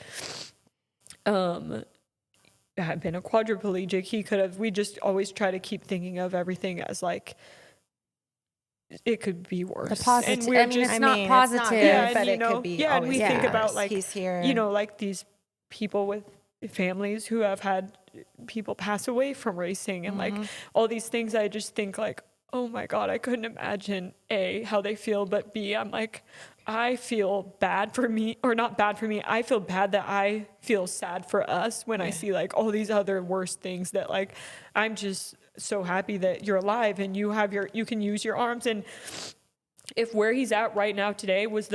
had been a quadriplegic. He could have, we just always try to keep thinking of everything as like, it could be worse. The positive. I mean, it's not positive, but and, it could be. Yeah, and we think about like, he's here. you know, like these people with families who have had people pass away from racing and like all these things. I just think like, oh my God, I couldn't imagine A, how they feel, but B, I'm like, I feel bad for me, or not bad for me. I feel bad that I feel sad for us when I see like all these other worse things that like, I'm just so happy that you're alive and you have you can use your arms. And if where he's at right now today was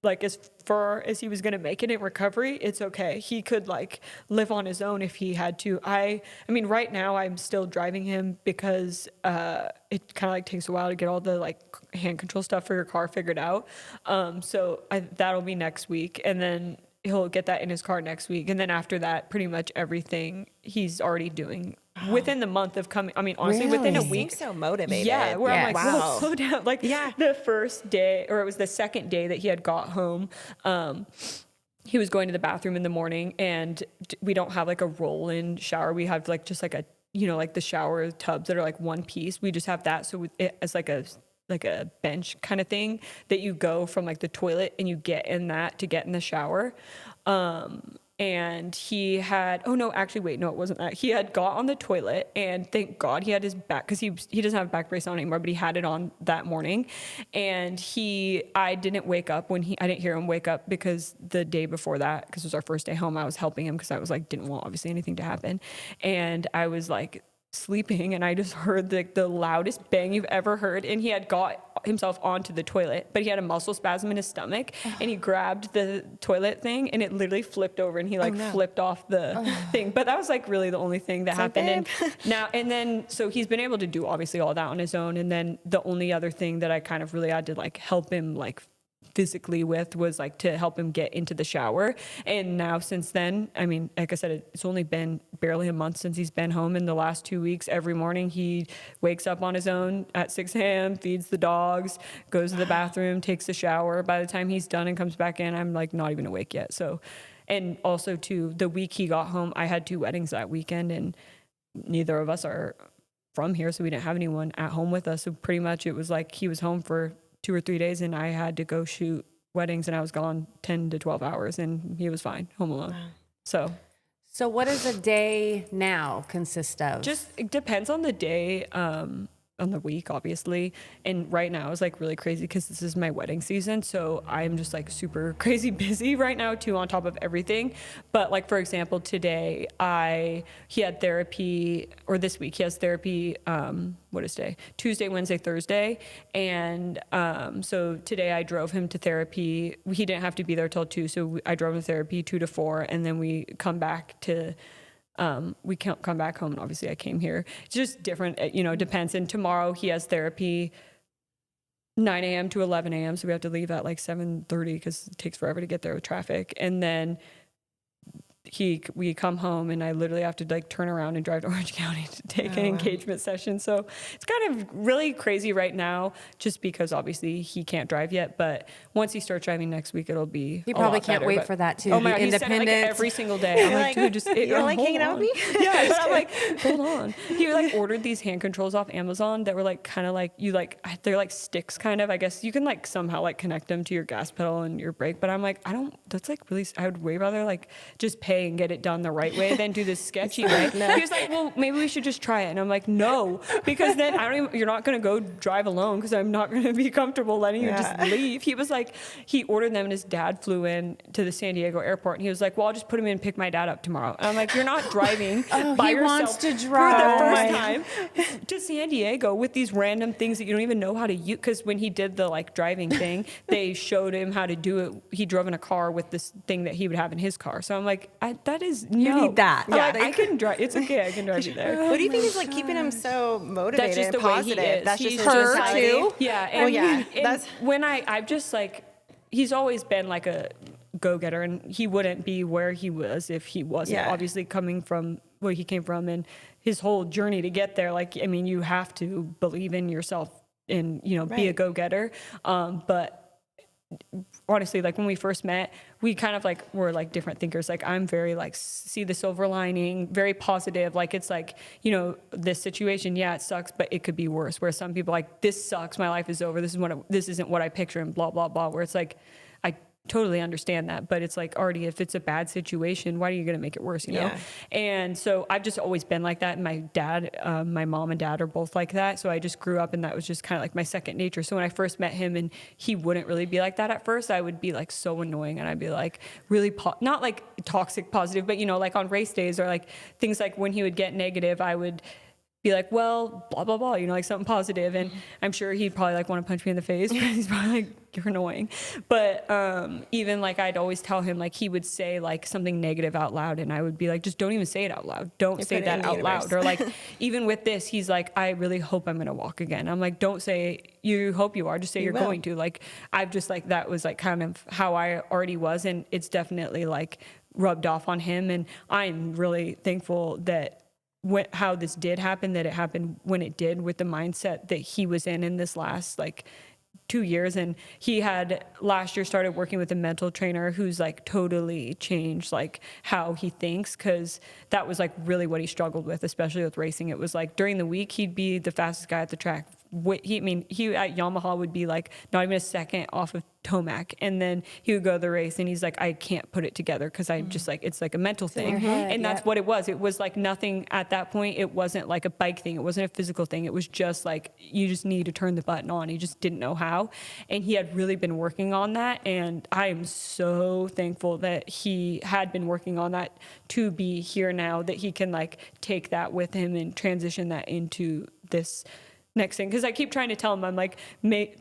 like as far as he was going to make it in recovery, it's okay. He could like live on his own if he had to. I mean, right now I'm still driving him because it kind of like takes a while to get all the like hand control stuff for your car figured out. So that'll be next week. And then he'll get that in his car next week. And then after that, pretty much everything he's already doing within the month of coming. I mean, honestly, within a week. Seems so motivated. Yeah, where I'm like, wow. whoa, slow down. Like the first day, or it was the second day that he had got home, he was going to the bathroom in the morning, and we don't have like a roll-in shower. We have like just like a, you know, like the shower tubs that are like one piece. We just have that. So it's like a bench kind of thing that you go from like the toilet and you get in that to get in the shower. And he had, oh no, actually, wait, no, it wasn't that. He had got on the toilet, and thank God he had his back, because he doesn't have a back brace on anymore, but he had it on that morning. And I didn't wake up I didn't hear him wake up, because the day before that, because it was our first day home, I was helping him because I was like, didn't want obviously anything to happen. And I was like sleeping, and I just heard the loudest bang you've ever heard, and he had got himself onto the toilet, but he had a muscle spasm in his stomach, and he grabbed the toilet thing, and it literally flipped over, and he flipped off the thing. But that was like really the only thing that happened. And then so he's been able to do obviously all that on his own, and then the only other thing that I kind of really had to like help him like physically with was like to help him get into the shower. And now since then, I mean, like I said, it's only been barely a month since he's been home. In the last 2 weeks, every morning he wakes up on his own at 6 a.m., feeds the dogs, goes to the bathroom, takes a shower. By the time he's done and comes back in, I'm like not even awake yet. So, and also too, the week he got home, I had 2 weddings that weekend, and neither of us are from here, so we didn't have anyone at home with us. So pretty much it was like he was home for 2 or 3 days, and I had to go shoot weddings, and I was gone 10 to 12 hours, and he was fine, home alone. Wow. So what does a day now consist of? Just, it depends on the day, on the week, obviously. And right now is like really crazy because this is my wedding season. So I'm just like super crazy busy right now too, on top of everything. But like, for example, today he had therapy, or this week he has therapy, what is today? Tuesday, Wednesday, Thursday. And so today I drove him to therapy. He didn't have to be there till 2. So I drove him to therapy 2 to 4. And then we come back to we can't come back home, and obviously I came here. It's just different, you know, depends. And tomorrow he has therapy 9 a.m. to 11 a.m. So we have to leave at like 7:30 because it takes forever to get there with traffic. And then we come home, and I literally have to like turn around and drive to Orange County to take an engagement session. So it's kind of really crazy right now, just because obviously he can't drive yet. But once he starts driving next week, it'll be. He probably can't better, wait for that too. Oh my God, he's sending like every single day. I'm like, dude, just you're like hanging out with me. Yeah, but I'm like, hold on. He like ordered these hand controls off Amazon that were like kind of like they're like sticks kind of. I guess you can like somehow like connect them to your gas pedal and your brake. But I'm like, that's like really. I would way rather like just pay and get it done the right way than do this sketchy way. He was like, well, maybe we should just try it. And I'm like, no, because then you're not going to go drive alone, because I'm not going to be comfortable letting you just leave. He was like, he ordered them, and his dad flew in to the San Diego airport, and he was like, well, I'll just put him in and pick my dad up tomorrow. And I'm like, you're not driving by he yourself wants to drive. for the first time to San Diego with these random things that you don't even know how to use. Because when he did the like driving thing, they showed him how to do it. He drove in a car with this thing that he would have in his car. So I'm like, that is, You need that. Yeah, I can drive. It's okay. I can drive you there. What do you think is like keeping him so motivated That's just and the way he positive? is. That's just He's his just mentality? too. Yeah. And, Well, yeah, and that's- when I've just like, he's always been like a go-getter, and he wouldn't be where he was if he wasn't. Yeah. Obviously, coming from where he came from and his whole journey to get there. Like, I mean, you have to believe in yourself and, be a Right. go-getter. But honestly, like when we first met, we kind of like were like different thinkers. Like I'm very like see the silver lining, very positive. Like it's like, this situation, yeah, it sucks, but it could be worse. Where some people like, this sucks, my life is over. This isn't what I picture, and blah, blah, blah. Where it's like, I totally understand that, but it's like, already, if it's a bad situation, why are you going to make it worse, Yeah. And so I've just always been like that. And my dad, my mom and dad are both like that. So I just grew up, and that was just kind of like my second nature. So when I first met him, and he wouldn't really be like that at first, I would be like so annoying, and I'd be like really, not like toxic positive, but like on race days or like things like when he would get negative, I would be like, well, blah, blah, blah, like something positive. And I'm sure he'd probably like want to punch me in the face, because he's probably like, you're annoying. But even like I'd always tell him, like he would say like something negative out loud, and I would be like, just don't even say it out loud. Don't say that out loud. Or like, even with this, he's like, I really hope I'm going to walk again. I'm like, don't say you hope you are, just say you're going to. Like, I've just like, that was like kind of how I already was. And it's definitely like rubbed off on him. And I'm really thankful that how this did happen, that it happened when it did, with the mindset that he was in this last like 2 years. And he had last year started working with a mental trainer who's like totally changed like how he thinks, because that was like really what he struggled with, especially with racing. It was like during the week he'd be the fastest guy at the track. He at Yamaha would be like not even a second off of Tomac, and then he would go to the race, and he's like, I can't put it together, because I just like, it's like a mental thing. And that's what it was. It was like nothing at that point. It wasn't like a bike thing. It wasn't a physical thing. It was just like, you just need to turn the button on. He just didn't know how. And he had really been working on that. And I am so thankful that he had been working on that to be here now, that he can like take that with him and transition that into this next thing. Because I keep trying to tell him, I'm like,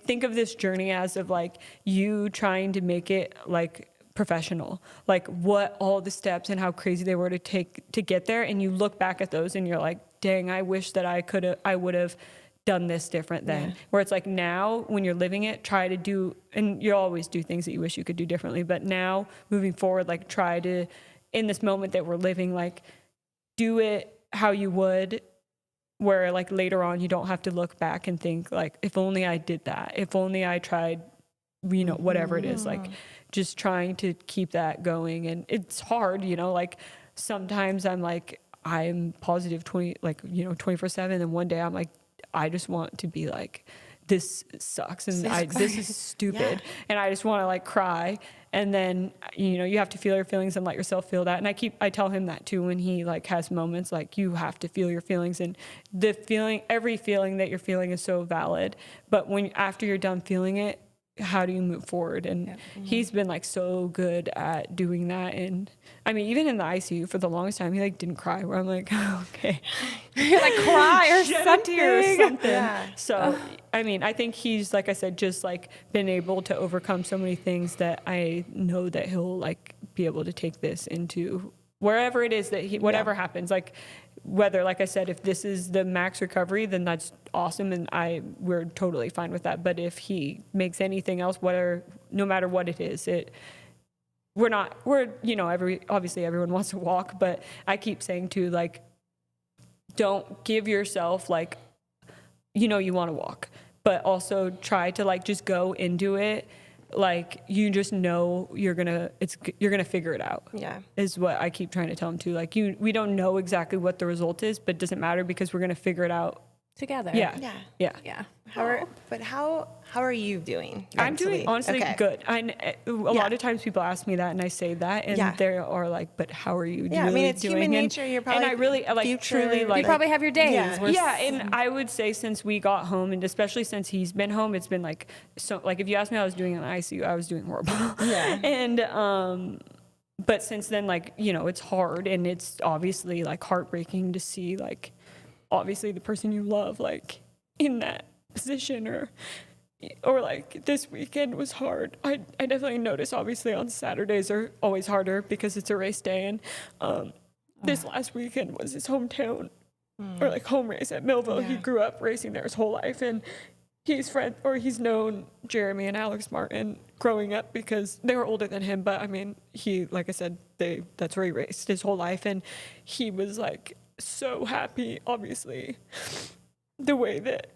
think of this journey as of like you trying to make it like professional, like what all the steps and how crazy they were to take to get there. And you look back at those and you're like, dang, I wish that I would have done this different then. Yeah. Where it's like now when you're living it, try to do, and you always do things that you wish you could do differently, but now moving forward, like try to, in this moment that we're living, like do it how you would, where like later on you don't have to look back and think like, if only I did that, if only I tried, whatever it is, like just trying to keep that going. And it's hard, like sometimes I'm positive 24/7, and one day I'm like, I just want to be like, this sucks, and this is stupid, and I just want to like cry. And then you have to feel your feelings and let yourself feel that. And I tell him that too when he like has moments, like you have to feel your feelings, and every feeling that you're feeling is so valid. But after you're done feeling it, how do you move forward? And he's been like so good at doing that. And I mean, even in the ICU for the longest time, he like didn't cry, where I'm like, oh, okay, you're like cry or something. Yeah. So I mean, I think he's, like I said, just like been able to overcome so many things that I know that he'll like be able to take this into wherever it is that whatever happens, like whether, like I said, if this is the max recovery, then that's awesome, and we're totally fine with that. But if he makes anything else, no matter what it is, obviously everyone wants to walk, but I keep saying too, like, don't give yourself like, you want to walk, but also try to like just go into it like you just know you're gonna figure it out. Yeah, is what I keep trying to tell him too. Like we don't know exactly what the result is, but it doesn't matter, because we're gonna figure it out together. Yeah. How are you doing? I'm doing honestly good. A lot of times people ask me that, and I say that, and they are like, "But how are you doing?" Yeah, I mean, it's human nature. You're probably, and I really like truly like. You probably have your days. Yeah, and I would say since we got home, and especially since he's been home, it's been like so. Like if you asked me how I was doing in the ICU, I was doing horrible. Yeah, and but since then, like it's hard, and it's obviously like heartbreaking to see like obviously the person you love like in that position, or or like this weekend was hard. I definitely noticed, obviously on Saturdays are always harder because it's a race day, and this last weekend was his hometown or like home race at Millville. He grew up racing there his whole life, and he's known Jeremy and Alex Martin growing up because they were older than him, but I mean, he, like I said, that's where he raced his whole life, and he was like so happy, obviously, the way that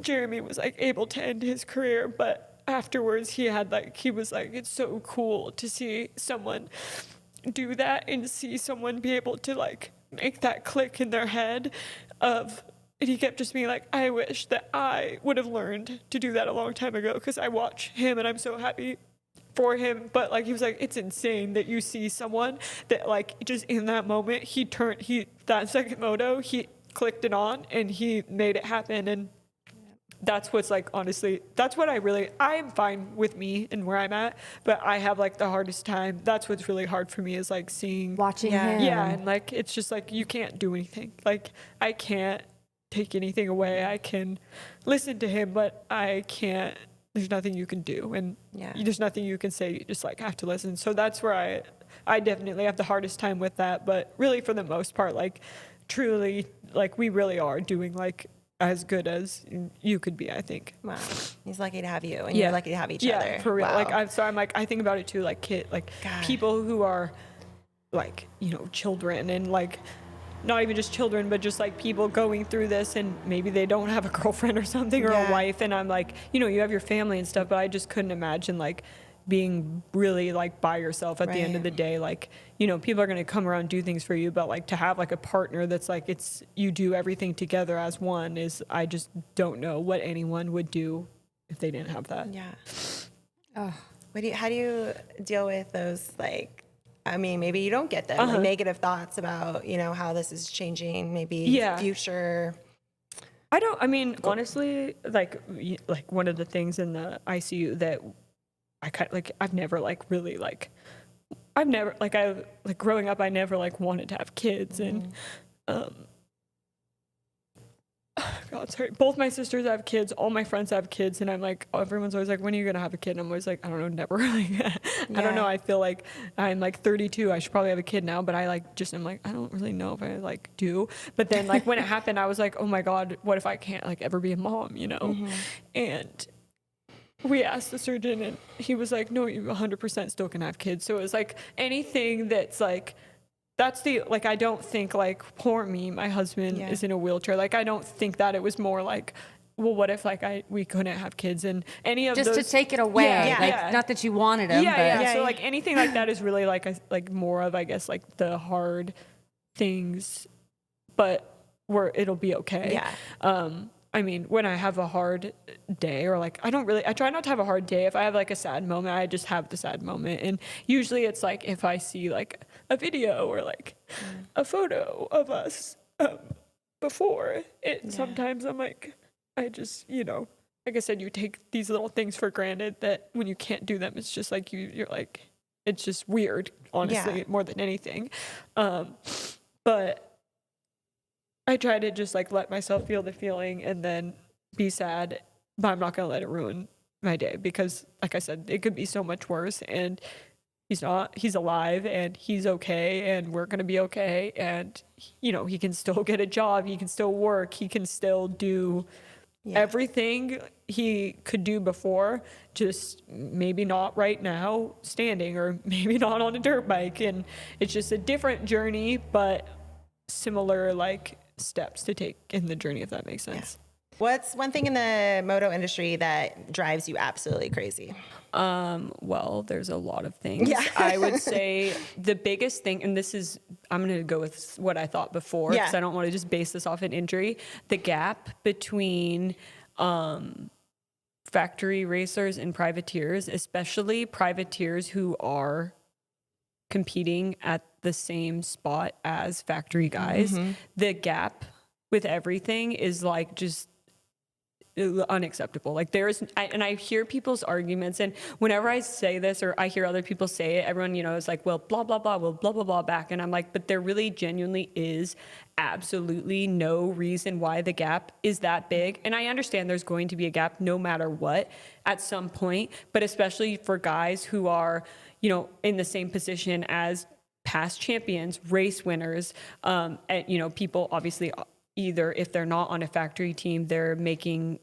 Jeremy was like able to end his career, but afterwards he was like, it's so cool to see someone do that and see someone be able to like make that click in their head of, and he kept just being like, I wish that I would have learned to do that a long time ago, because I watch him and I'm so happy for him. But like, he was like, it's insane that you see someone that like just in that moment that second moto he clicked it on and he made it happen. And that's what's like, honestly, that's what I am fine with me and where I'm at, but I have like the hardest time. That's what's really hard for me, is like watching him. Yeah. And like, it's just like, you can't do anything. Like, I can't take anything away. I can listen to him, but I can't, there's nothing you can do. And there's nothing you can say. You just like have to listen. So that's where I definitely have the hardest time with that. But really, for the most part, like truly, like we really are doing like as good as you could be, I think. Wow. He's lucky to have you, and you're lucky to have each other. Yeah, for real. Wow. Like, I'm like, I think about it too, like people who are like, you know, children, and like, not even just children, but just like people going through this, and maybe they don't have a girlfriend or something, or a wife. And I'm like, you know, you have your family and stuff, but I just couldn't imagine like being really like by yourself at the end of the day. Like, you know, people are going to come around and do things for you, but like to have like a partner that's like, you do everything together as one, I just don't know what anyone would do if they didn't have that. Yeah. Oh, how do you deal with those, like, I mean, maybe you don't get them, like negative thoughts about, you know, how this is changing, maybe future. Honestly, like one of the things in the ICU that I've never like really like, growing up, I never like wanted to have kids. And, God, sorry. Both my sisters have kids. All my friends have kids. And I'm like, everyone's always like, when are you going to have a kid? And I'm always like, I don't know, never. I don't know. I feel like I'm like 32. I should probably have a kid now. But I'm like, I don't really know if I like do. But then like when it happened, I was like, oh my God, what if I can't like ever be a mom, you know? And we asked the surgeon, and he was like, no, you 100% still can have kids. So it was like anything that's like, that's the, like, I don't think like, poor me, my husband is in a wheelchair. Like, I don't think that. It was more like, well, what if like we couldn't have kids, and any of just those, to take it away. Not that you wanted them. So like anything like that is really like more of, I guess, like the hard things, but it'll be okay. I mean, when I have a hard day, or like, I try not to have a hard day. If I have like a sad moment, I just have the sad moment. And usually it's like, if I see like a video or like a photo of us before it, sometimes I'm like, I just, you know, like I said, you take these little things for granted that when you can't do them, it's just like, you're like, it's just weird, honestly, more than anything. But I try to just like let myself feel the feeling and then be sad, but I'm not going to let it ruin my day, because like I said, it could be so much worse, and he's alive, and he's okay, and we're going to be okay. And, you know, he can still get a job. He can still work. He can still do everything he could do before, just maybe not right now standing, or maybe not on a dirt bike. And it's just a different journey, but similar like steps to take in the journey, if that makes sense. What's one thing in the moto industry that drives you absolutely crazy? Well, there's a lot of things. I would say the biggest thing, and this is, I'm going to go with what I thought before, because I don't want to just base this off an injury. The gap between factory racers and privateers, especially privateers who are competing at the same spot as factory guys, the gap with everything is like, just, unacceptable. Like and I hear people's arguments, and whenever I say this or I hear other people say it, everyone, is like, well, blah, blah, blah, well, blah, blah, blah back. And I'm like, but there really genuinely is absolutely no reason why the gap is that big. And I understand there's going to be a gap no matter what at some point, but especially for guys who are, in the same position as past champions, race winners, and, people obviously either if they're not on a factory team, they're making,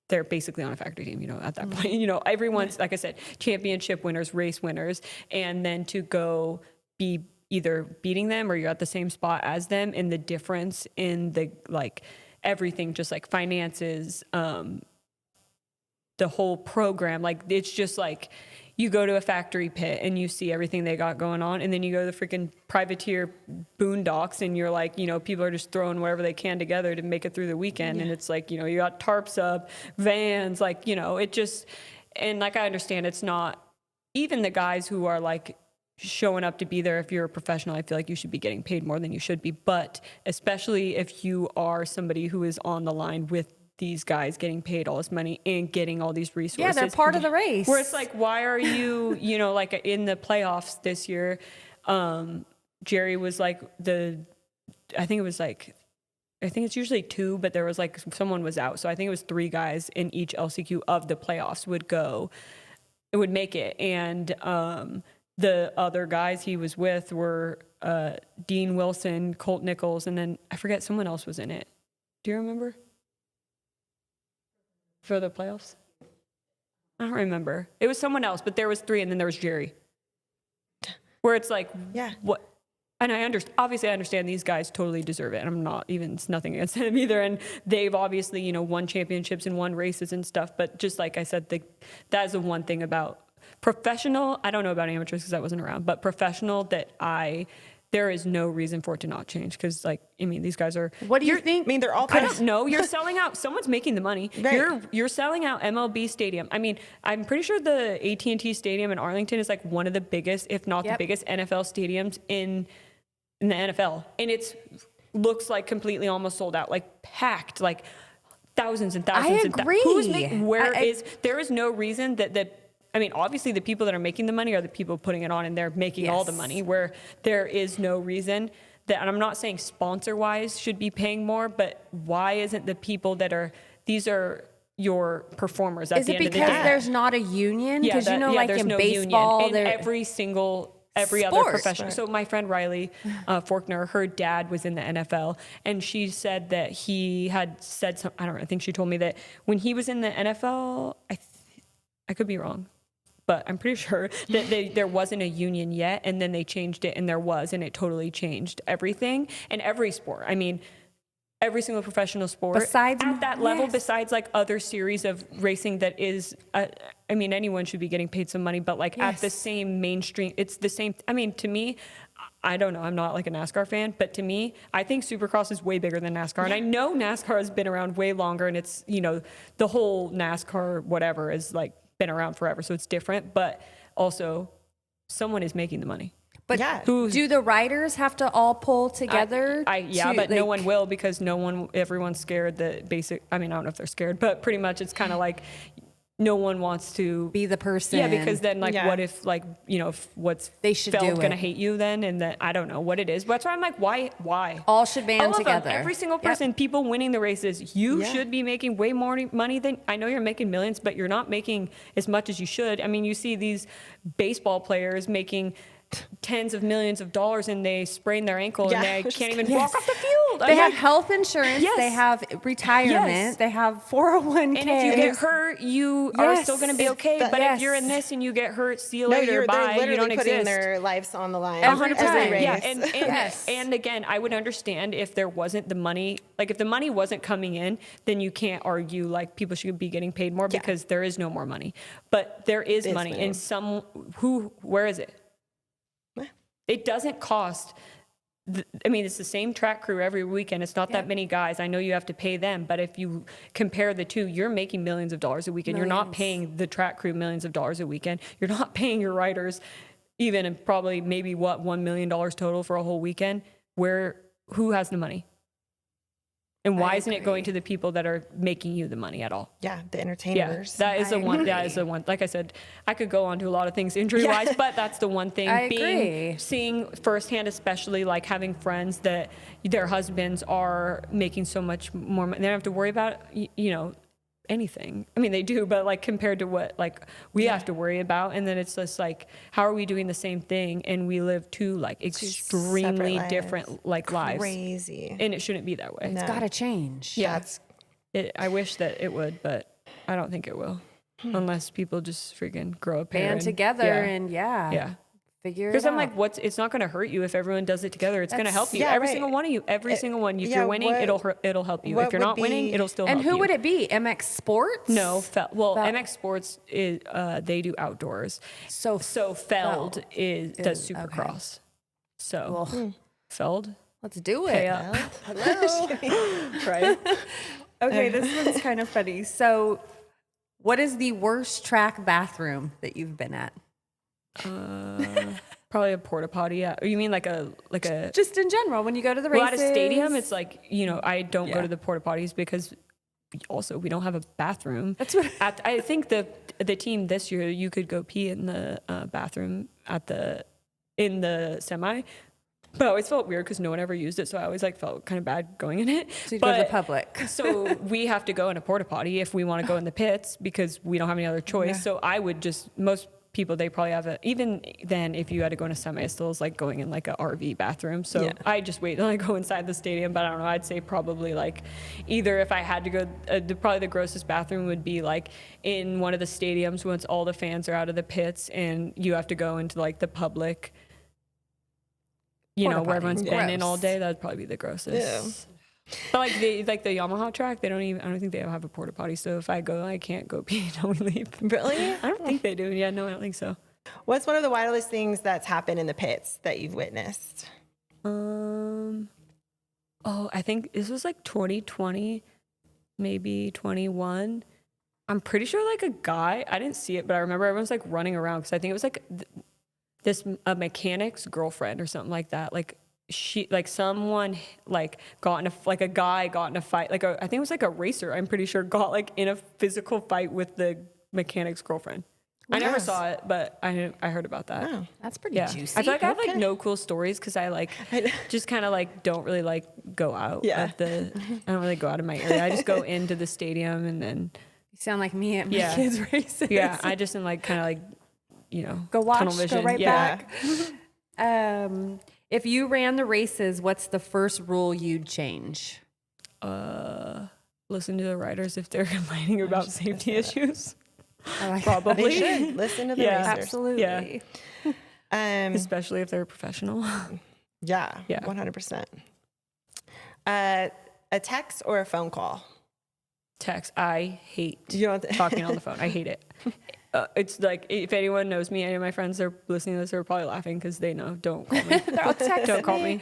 they're basically on a factory team, at that point, everyone's, like I said, championship winners, race winners, and then to go be either beating them or you're at the same spot as them, and the difference in the, like, everything, just like finances, the whole program, like, it's just like, you go to a factory pit and you see everything they got going on, and then you go to the freaking privateer boondocks and you're like, people are just throwing whatever they can together to make it through the weekend. And it's like, you got tarps up, vans, like, it just, and like, I understand it's not even the guys who are like showing up to be there. If you're a professional, I feel like you should be getting paid more than you should be. But especially if you are somebody who is on the line with these guys getting paid all this money and getting all these resources. Yeah, they're part of the race. Where it's like, why are you, like in the playoffs this year, Jerry was like I think it's usually 2, but there was like, someone was out. So I think it was 3 guys in each LCQ of the playoffs would make it. And the other guys he was with were Dean Wilson, Colt Nichols, and then I forget, someone else was in it. Do you remember? For the playoffs? I don't remember. It was someone else, but there was 3, and then there was Jerry. Where it's like, yeah, what? And obviously I understand these guys totally deserve it, and I'm not even, it's nothing against them either. And they've obviously, won championships and won races and stuff. But just like I said, that is the one thing about professional. I don't know about amateurs because I wasn't around, but professional there is no reason for it to not change, because, like, I mean, these guys are. What do you think? I mean, they're all. I don't know. You're selling out. Someone's making the money. Right. You're selling out MLB Stadium. I mean, I'm pretty sure the AT&T Stadium in Arlington is like one of the biggest, if not the biggest, NFL stadiums in the NFL, and looks like completely almost sold out, like packed, like thousands and thousands. I agree. There is no reason that. I mean, obviously the people that are making the money are the people putting it on, and they're making all the money, where there is no reason that, and I'm not saying sponsor-wise should be paying more, but why isn't the people these are your performers at the end of the day? Is it because there's not a union? Because, like in baseball, union. And every other profession. So my friend Riley Forkner, her dad was in the NFL, and she said that he had said I don't know, I think she told me that when he was in the NFL, I could be wrong, but I'm pretty sure that there wasn't a union yet, and then they changed it, and there was, and it totally changed everything. And every sport, I mean, every single professional sport besides at that level, besides like other series of racing that is, I mean, anyone should be getting paid some money, but like at the same mainstream, it's the same. I mean, to me, I don't know, I'm not like a NASCAR fan, but to me, I think Supercross is way bigger than NASCAR. And I know NASCAR has been around way longer, and it's, the whole NASCAR whatever is like been around forever, so it's different, but also someone is making the money. But do the riders have to all pull together? But no one will, because everyone's scared that I mean, I don't know if they're scared, but pretty much it's kind of like no one wants to be the person. Yeah, because then what if if what's they should felt do gonna hate you then, and that I don't know what it is. But that's why I'm like, why? All should band together. Every single person, people winning the races, you should be making way more money than, I know you're making millions, but you're not making as much as you should. I mean, you see these baseball players making tens of millions of dollars, and they sprain their ankle and they can't even walk off the field. They have health insurance. They have retirement. They have 401k. And if you get hurt, you are still going to be okay. But if you're in this and you get hurt, see you later. Bye. They're literally you don't putting exist. their lives on the line. 100%. Every race. Yeah, and again, I would understand if there wasn't the money. Like if the money wasn't coming in, then you can't argue like people should be getting paid more, because there is no more money. But there is money in some. Where is it? It doesn't cost. I mean, it's the same track crew every weekend. It's not that many guys. I know you have to pay them, but if you compare the two, you're making millions of dollars a weekend. You're not paying the track crew millions of dollars a weekend. You're not paying your riders even probably maybe $1 million total for a whole weekend. Who has the money? And why isn't it going to the people that are making you the money at all? Yeah, the entertainers. That is the one. That is the one. Like I said, I could go on to a lot of things injury-wise, but that's the one thing. Seeing firsthand, especially like having friends that their husbands are making so much more money. They don't have to worry about, anything. I mean, they do, but like compared to what like we have to worry about, and then it's just like, how are we doing the same thing and we live two like extremely different like lives? Crazy. And it shouldn't be that way. It's got to change. Yeah, I wish that it would, but I don't think it will, unless people just freaking grow up band together and figure it out. Because I'm like, it's not going to hurt you if everyone does it together. It's going to help you. Every single one of you. Every single one. If you're winning, it'll help you. If you're not winning, it'll still help you. And who would it be? MX Sports? No, MX Sports is they do outdoors. So Feld does Supercross. So Feld. Let's do it. Hello. Right. Okay, this one's kind of funny. So, what is the worst track bathroom that you've been at? Probably a porta potty. Yeah. You mean like a just in general when you go to the races? Well, at a stadium, it's like I don't go to the porta potties because also we don't have a bathroom. That's what I think the team this year you could go pee in the bathroom in the semi. But I always felt weird because no one ever used it, so I always felt kind of bad going in it. So you go to the public. So we have to go in a porta potty if we want to go in the pits because we don't have any other choice. Yeah. So I would most people, they probably have even then if you had to go in a semi, it still is like going in like a RV bathroom. So I just wait till I go inside the stadium. But I don't know, I'd say probably like either if I had to go, probably the grossest bathroom would be like in one of the stadiums once all the fans are out of the pits and you have to go into like the public, where everyone's been in all day. That'd probably be the grossest. Yeah. But like the Yamaha track, I don't think they have a porta potty. So if I go, I can't go pee until we leave. Really? I don't think they do. Yeah, no, I don't think so. What's one of the wildest things that's happened in the pits that you've witnessed? I think this was like 2020, maybe 21. I'm pretty sure like a guy, I didn't see it, but I remember everyone's like running around because I think it was like a mechanic's girlfriend or something like that. Like someone got in a guy got in a fight. I think it was like a racer. I'm pretty sure got like in a physical fight with the mechanic's girlfriend. I never saw it, but I heard about that. Oh, that's pretty juicy. I feel like I have no cool stories because I just kind of don't really go out. I don't really go out of my area. I just go into the stadium and then. You sound like me at my kids' races. Yeah, I just am go watch, tunnel vision. Go right back. If you ran the races, what's the first rule you'd change? Listen to the riders if they're complaining about safety issues. Probably. They should listen to the racers. Absolutely. Yeah. Especially if they're professional. Yeah. 100%. A text or a phone call? Text. I hate talking on the phone. I hate it. It's like if anyone knows me, any of my friends are listening to this, they're probably laughing because they know. Don't call me. Don't call me.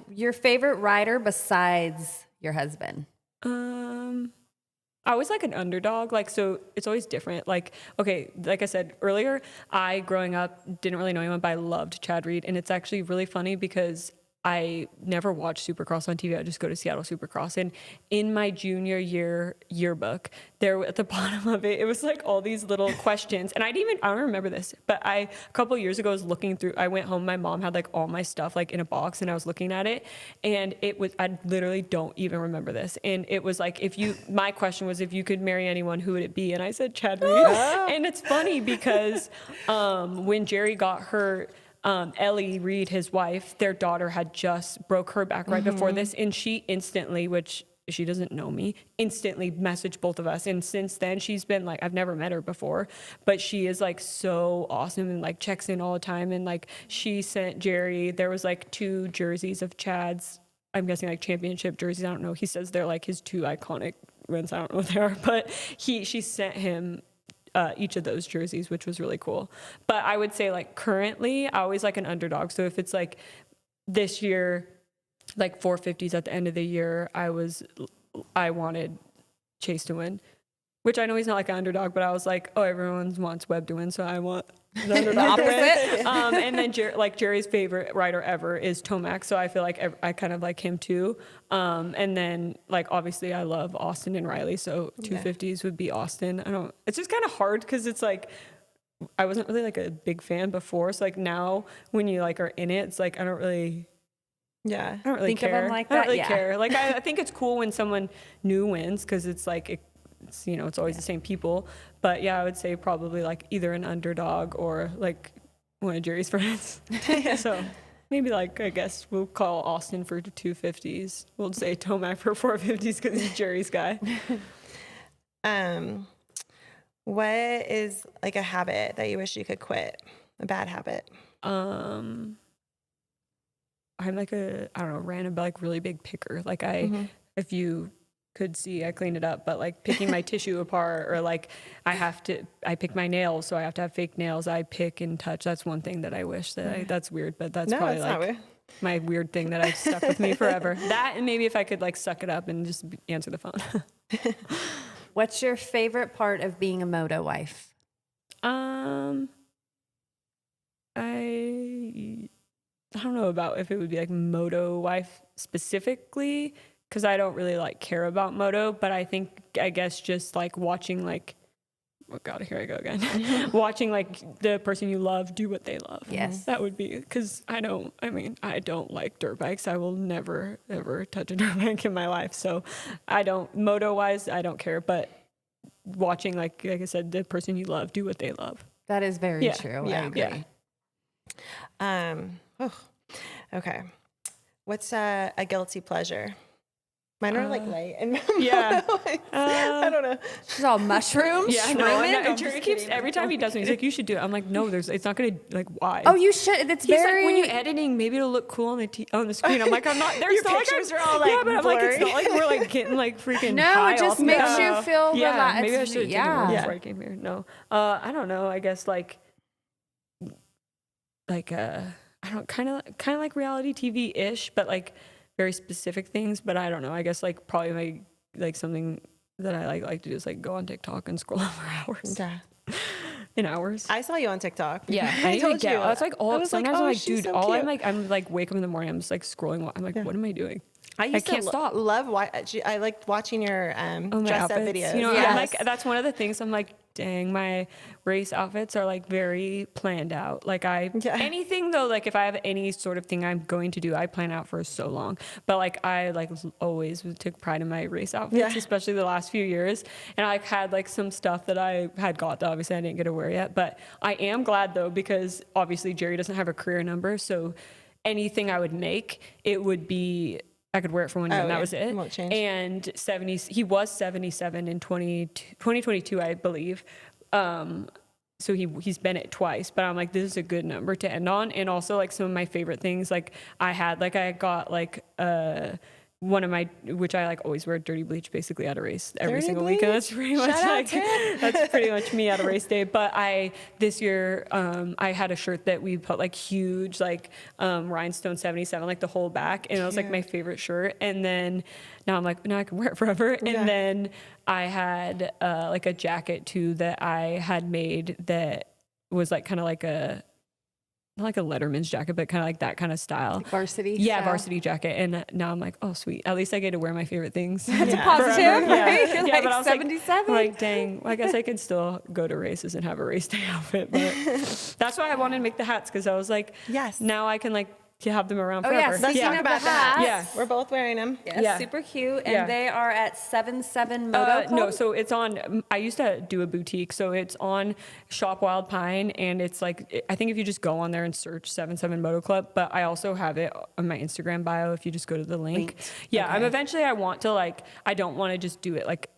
Your favorite rider besides your husband? I was like an underdog, so it's always different. Like I said earlier, I growing up didn't really know anyone, but I loved Chad Reed, and it's actually really funny because I never watched Supercross on TV. I just go to Seattle Supercross. And in my junior year yearbook, there at the bottom of it, it was like all these little questions. And I don't remember this, but a couple of years ago, I was looking through, I went home, my mom had all my stuff in a box and I was looking at it. And I literally don't even remember this. And it was my question was, if you could marry anyone, who would it be? And I said, Chad Reed. And it's funny because when Jerry got hurt, Ellie Reed, his wife, their daughter had just broke her back right before this. And she instantly, which she doesn't know me, instantly messaged both of us. And since then she's been I've never met her before, but she is so awesome and checks in all the time. And she sent Jerry, there was 2 jerseys of Chad's, I'm guessing championship jerseys. I don't know. He says they're his 2 iconic ones. I don't know what they are, but she sent him each of those jerseys, which was really cool. But I would say currently I always an underdog. So if it's this year, 450s at the end of the year, I wanted Chase to win, which I know he's not like an underdog, but I was like, oh, everyone wants Webb to win, so I want the underdog to win. And then Jerry's favorite rider ever is Tomac, so I feel like I kind of like him too. And then like obviously I love Austin and Riley, so 250s would be Austin. It's just kind of hard because it's like I wasn't really like a big fan before, so like now when you like are in it, it's like I don't really think care. of them like I don't that. really care. Like I think it's cool when someone new wins because it's like it's it's always the same people. But yeah, I would say probably like either an underdog or like one of Jerry's friends. So maybe like I guess we'll call Austin for 250s. We'll say Tomac for 450s because he's Jerry's guy. What is like a habit that you wish you could quit? A bad habit? I'm like I don't know, random but like really big picker. Like if you could see, I clean it up, but like picking my tissue apart, or like I pick my nails, so I have to have fake nails. I pick and touch. That's one thing that I wish that's weird, but that's probably like my weird thing that I've stuck with me forever. That, and maybe if I could like suck it up and just answer the phone. What's your favorite part of being a moto wife? I don't know about if it would be like moto wife specifically, because I don't really like care about moto, but I guess just like watching like, oh God, here I go again. Watching like the person you love do what they love. Yes. That would be, because I don't like dirt bikes. I will never, ever touch a dirt bike in my life. So moto wise, I don't care, but watching like I said, the person you love do what they love. That is very true. Yeah. I agree. Okay. What's a guilty pleasure? Mine are like light and I don't know. She's all mushrooms. Yeah, no, Jerry keeps every time he does it, he's like, "You should do it." I'm like, "No, it's not gonna like why." Oh, you should. It's He's very. like, when you're editing, maybe it'll look cool on the screen. I'm like, I'm not. There's Your not pictures like are all like but I'm like, it's not like we're like getting like freaking. No, high it just off makes the- you feel relaxed. Maybe I should have taken Yeah. one before I came here. No, I don't know. I guess like I don't kind of like reality TV ish, but like very specific things. But I don't know. I guess like probably my like something that I like to do is like go on TikTok and scroll for hours. Yeah. In hours. I saw you on TikTok. Yeah, I told you. It's like all. Sometimes I'm like, she's dude, so all cute. I'm like wake up in the morning. I'm just like scrolling. I'm like, what am I doing? I can't stop. I liked watching your dress up outfits. videos. You know, Yes. I'm like, that's one of the things. I'm like, dang, my race outfits are like very planned out. Like anything though, like if I have any sort of thing I'm going to do, I plan out for so long. But like I like always took pride in my race outfits, especially the last few years. And I had like some stuff that I had got that obviously I didn't get to wear yet. But I am glad though, because obviously Jerry doesn't have a career number, so anything I would make, it would be. I could wear it for 1 year, and that was it. It won't change. And he was 77 in 2022, I believe. So he's been it twice, but I'm like, this is a good number to end on. And also like some of my favorite things, like I got like one of my, which I like always wear dirty bleach basically at a race every single weekend. That's pretty much that's pretty much me at a race day. But this year I had a shirt that we put like huge like rhinestone 77 like the whole back, and it was like my favorite shirt. And then now I'm like, now I can wear it forever. And then I had like a jacket too that I had made that was like kind of like not like a Letterman's jacket, but kind of like that kind of style. Varsity Yeah, style. varsity jacket. And now I'm like, oh, sweet. At least I get to wear my favorite things. That's a positive, right? You're like but I was 77. like, dang, well, I guess I could still go to races and have a race day outfit. But that's why I wanted to make the hats, because I was like, Yes. now I can like have them around Oh, forever. yes. Let's talk about that. Yeah. We're both wearing them. Yes, Yeah. super cute. And Yeah. they are at 77 Moto Club? No, so it's on, I used to do a boutique, so it's on Shop Wild Pine, and it's like, I think if you just go on there and search 77 Moto Club, but I also have it on my Instagram bio if you just go to the link. Linked. Yeah, Okay. I want to like, I don't want to just do it like,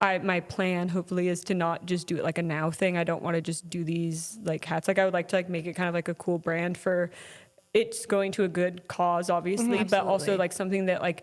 my plan hopefully is to not just do it like a now thing. I don't want to just do these like hats. Like I would like to like make it kind of like a cool brand for, it's going to a good cause, obviously, but also like something that like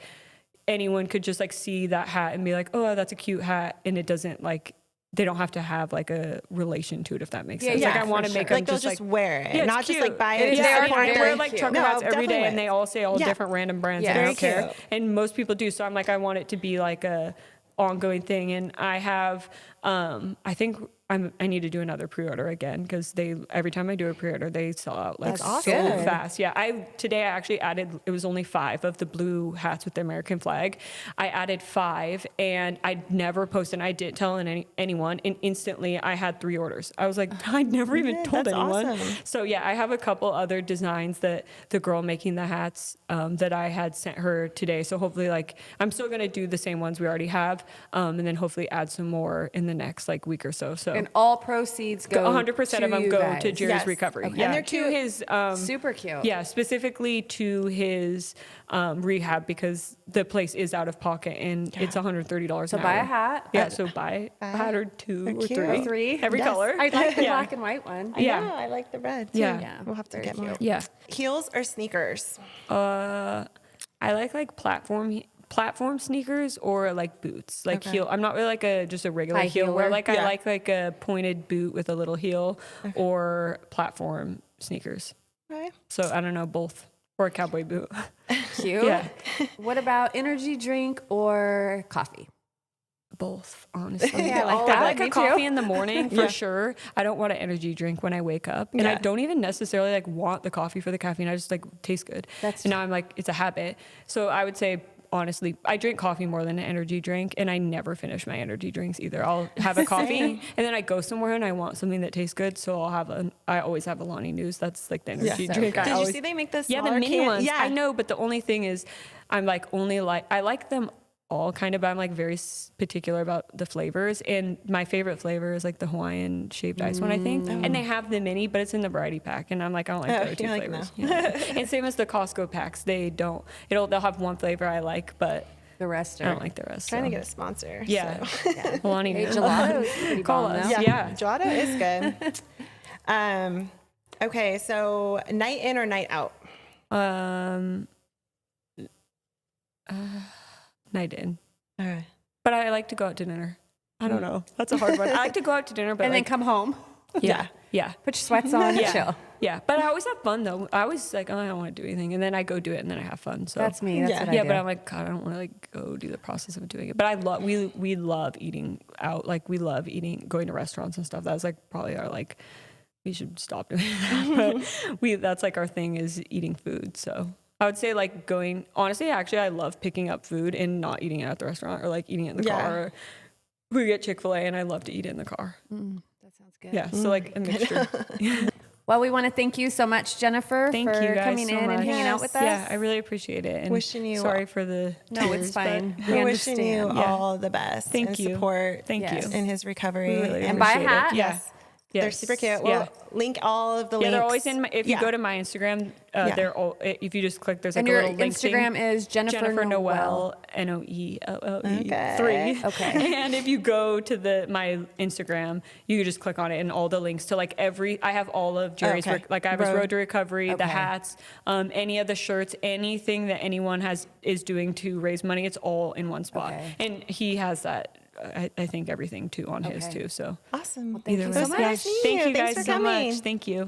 anyone could just like see that hat and be like, oh, that's a cute hat. And it doesn't like, they don't have to have like a relation to it, if that makes sense. Yeah, like I want to for make sure. them Like they'll just just wear it, it's not just cute. like buy It it. is just very for I their- wear like cute. trucker No, hats every definitely day, would. and they all say all Yeah. different random brands, Yeah. and I don't Very care. cute. And most people do. So I'm like, I want it to be like a ongoing thing. And I have, I think I need to do another pre-order again, because every time I do a pre-order, they sell out like so fast. Yeah. Today I actually added, it was only 5 of the blue hats with the American flag. I added 5 and I never posted, I didn't tell anyone, and instantly I had 3 orders. I was like, I never even told anyone. Awesome. So yeah, I have a couple other designs that the girl making the hats, that I had sent her today. So hopefully, like, I'm still going to do the same ones we already have. And then hopefully add some more in the next like week or so. So and all proceeds go 100% of them go to Jerry's recovery. Okay. Yeah, and they're to his super cute. Yeah, specifically to his rehab, because the place is out of pocket and it's $130. So buy a hat. Yeah, so buy a hat or 2 or 3. Every color. I like the black and white one. I know, I like the red too. Yeah. We'll have to get more. Yeah. Heels or sneakers? I like platform sneakers or like boots, like heel. I'm not really like just a regular High heel wear. heeler. Like I like a pointed boot with a little heel, or platform sneakers. Okay. So I don't know, both, or a cowboy boot. Cute. Yeah. What about energy drink or coffee? Both, honestly. Yeah, I like I that. like Me a too. coffee in the morning for sure. I don't want an energy drink when I wake up, and I don't even necessarily like want the coffee for the caffeine. I just like tastes good. And now I'm like, it's a habit. So I would say, honestly, I drink coffee more than an energy drink, and I never finish my energy drinks either. I'll have a coffee and then I go somewhere and I want something that tastes good, so I always have a Lonnie News. That's like the energy drink. Did you see they make this? Yeah, the mini ones. Yeah, I know, but the only thing is, I'm like I like them all kind of, but I'm like very particular about the flavors, and my favorite flavor is like the Hawaiian shaved ice one, I think. And they have the mini, but it's in the variety pack, and I'm like, I don't like the other 2 flavors. And same as the Costco packs, they'll have one flavor I like, but The rest are. I don't like the rest. Trying to get a sponsor. Yeah. So. Lonnie Hey, News. gelato is pretty Call bomb, us. though. Yeah. Gelato is good. Okay, so night in or night out? Night in. All right. But I like to go out to dinner. I don't know. That's a hard one. I like to go out to dinner, but And like, then come home. yeah. Put your sweats on and chill. Yeah, but I always have fun though. I always like, oh, I don't want to do anything, and then I go do it, and then I have fun. So That's me. That's what I do. but I'm like, God, I don't want to like go do the process of doing it. But I love we love eating out. Like we love going to restaurants and stuff. That's like probably our like, we should stop doing that. But that's like our thing, is eating food. So I would say like honestly, actually, I love picking up food and not eating it at the restaurant, or like eating it in the car. We get Chick-fil-A, and I love to eat it in the car. That sounds good. Yeah, so like a mixture. Well, we want to thank you so much, Jennifer, Thank for you guys coming so in and much. hanging out with us. Yeah, I really appreciate it. And Wishing you sorry for the No, tears, it's fine. but We We're wishing you understand. all the best. Thank and you. support Thank Yes. you. in his recovery. We really And buy a appreciate hat. it. Yeah. They're super cute. We'll link all of the links. Yeah, they're always in if you go to my Instagram, they're all, if you just click, there's like And a your little link Instagram thing. is Jennifer Noel, Noelle, Okay. 3. Okay. And if you go to my Instagram, you can just click on it, and all the links to like I have all of Jerry's, like I have his Road to Recovery, the hats, any of the shirts, anything that anyone is doing to raise money, it's all in one spot. Okay. And he has that, I think, everything too on his too. So Awesome. Thank you so much. Nice meeting Thank you Thanks guys for so coming. much. Thank you.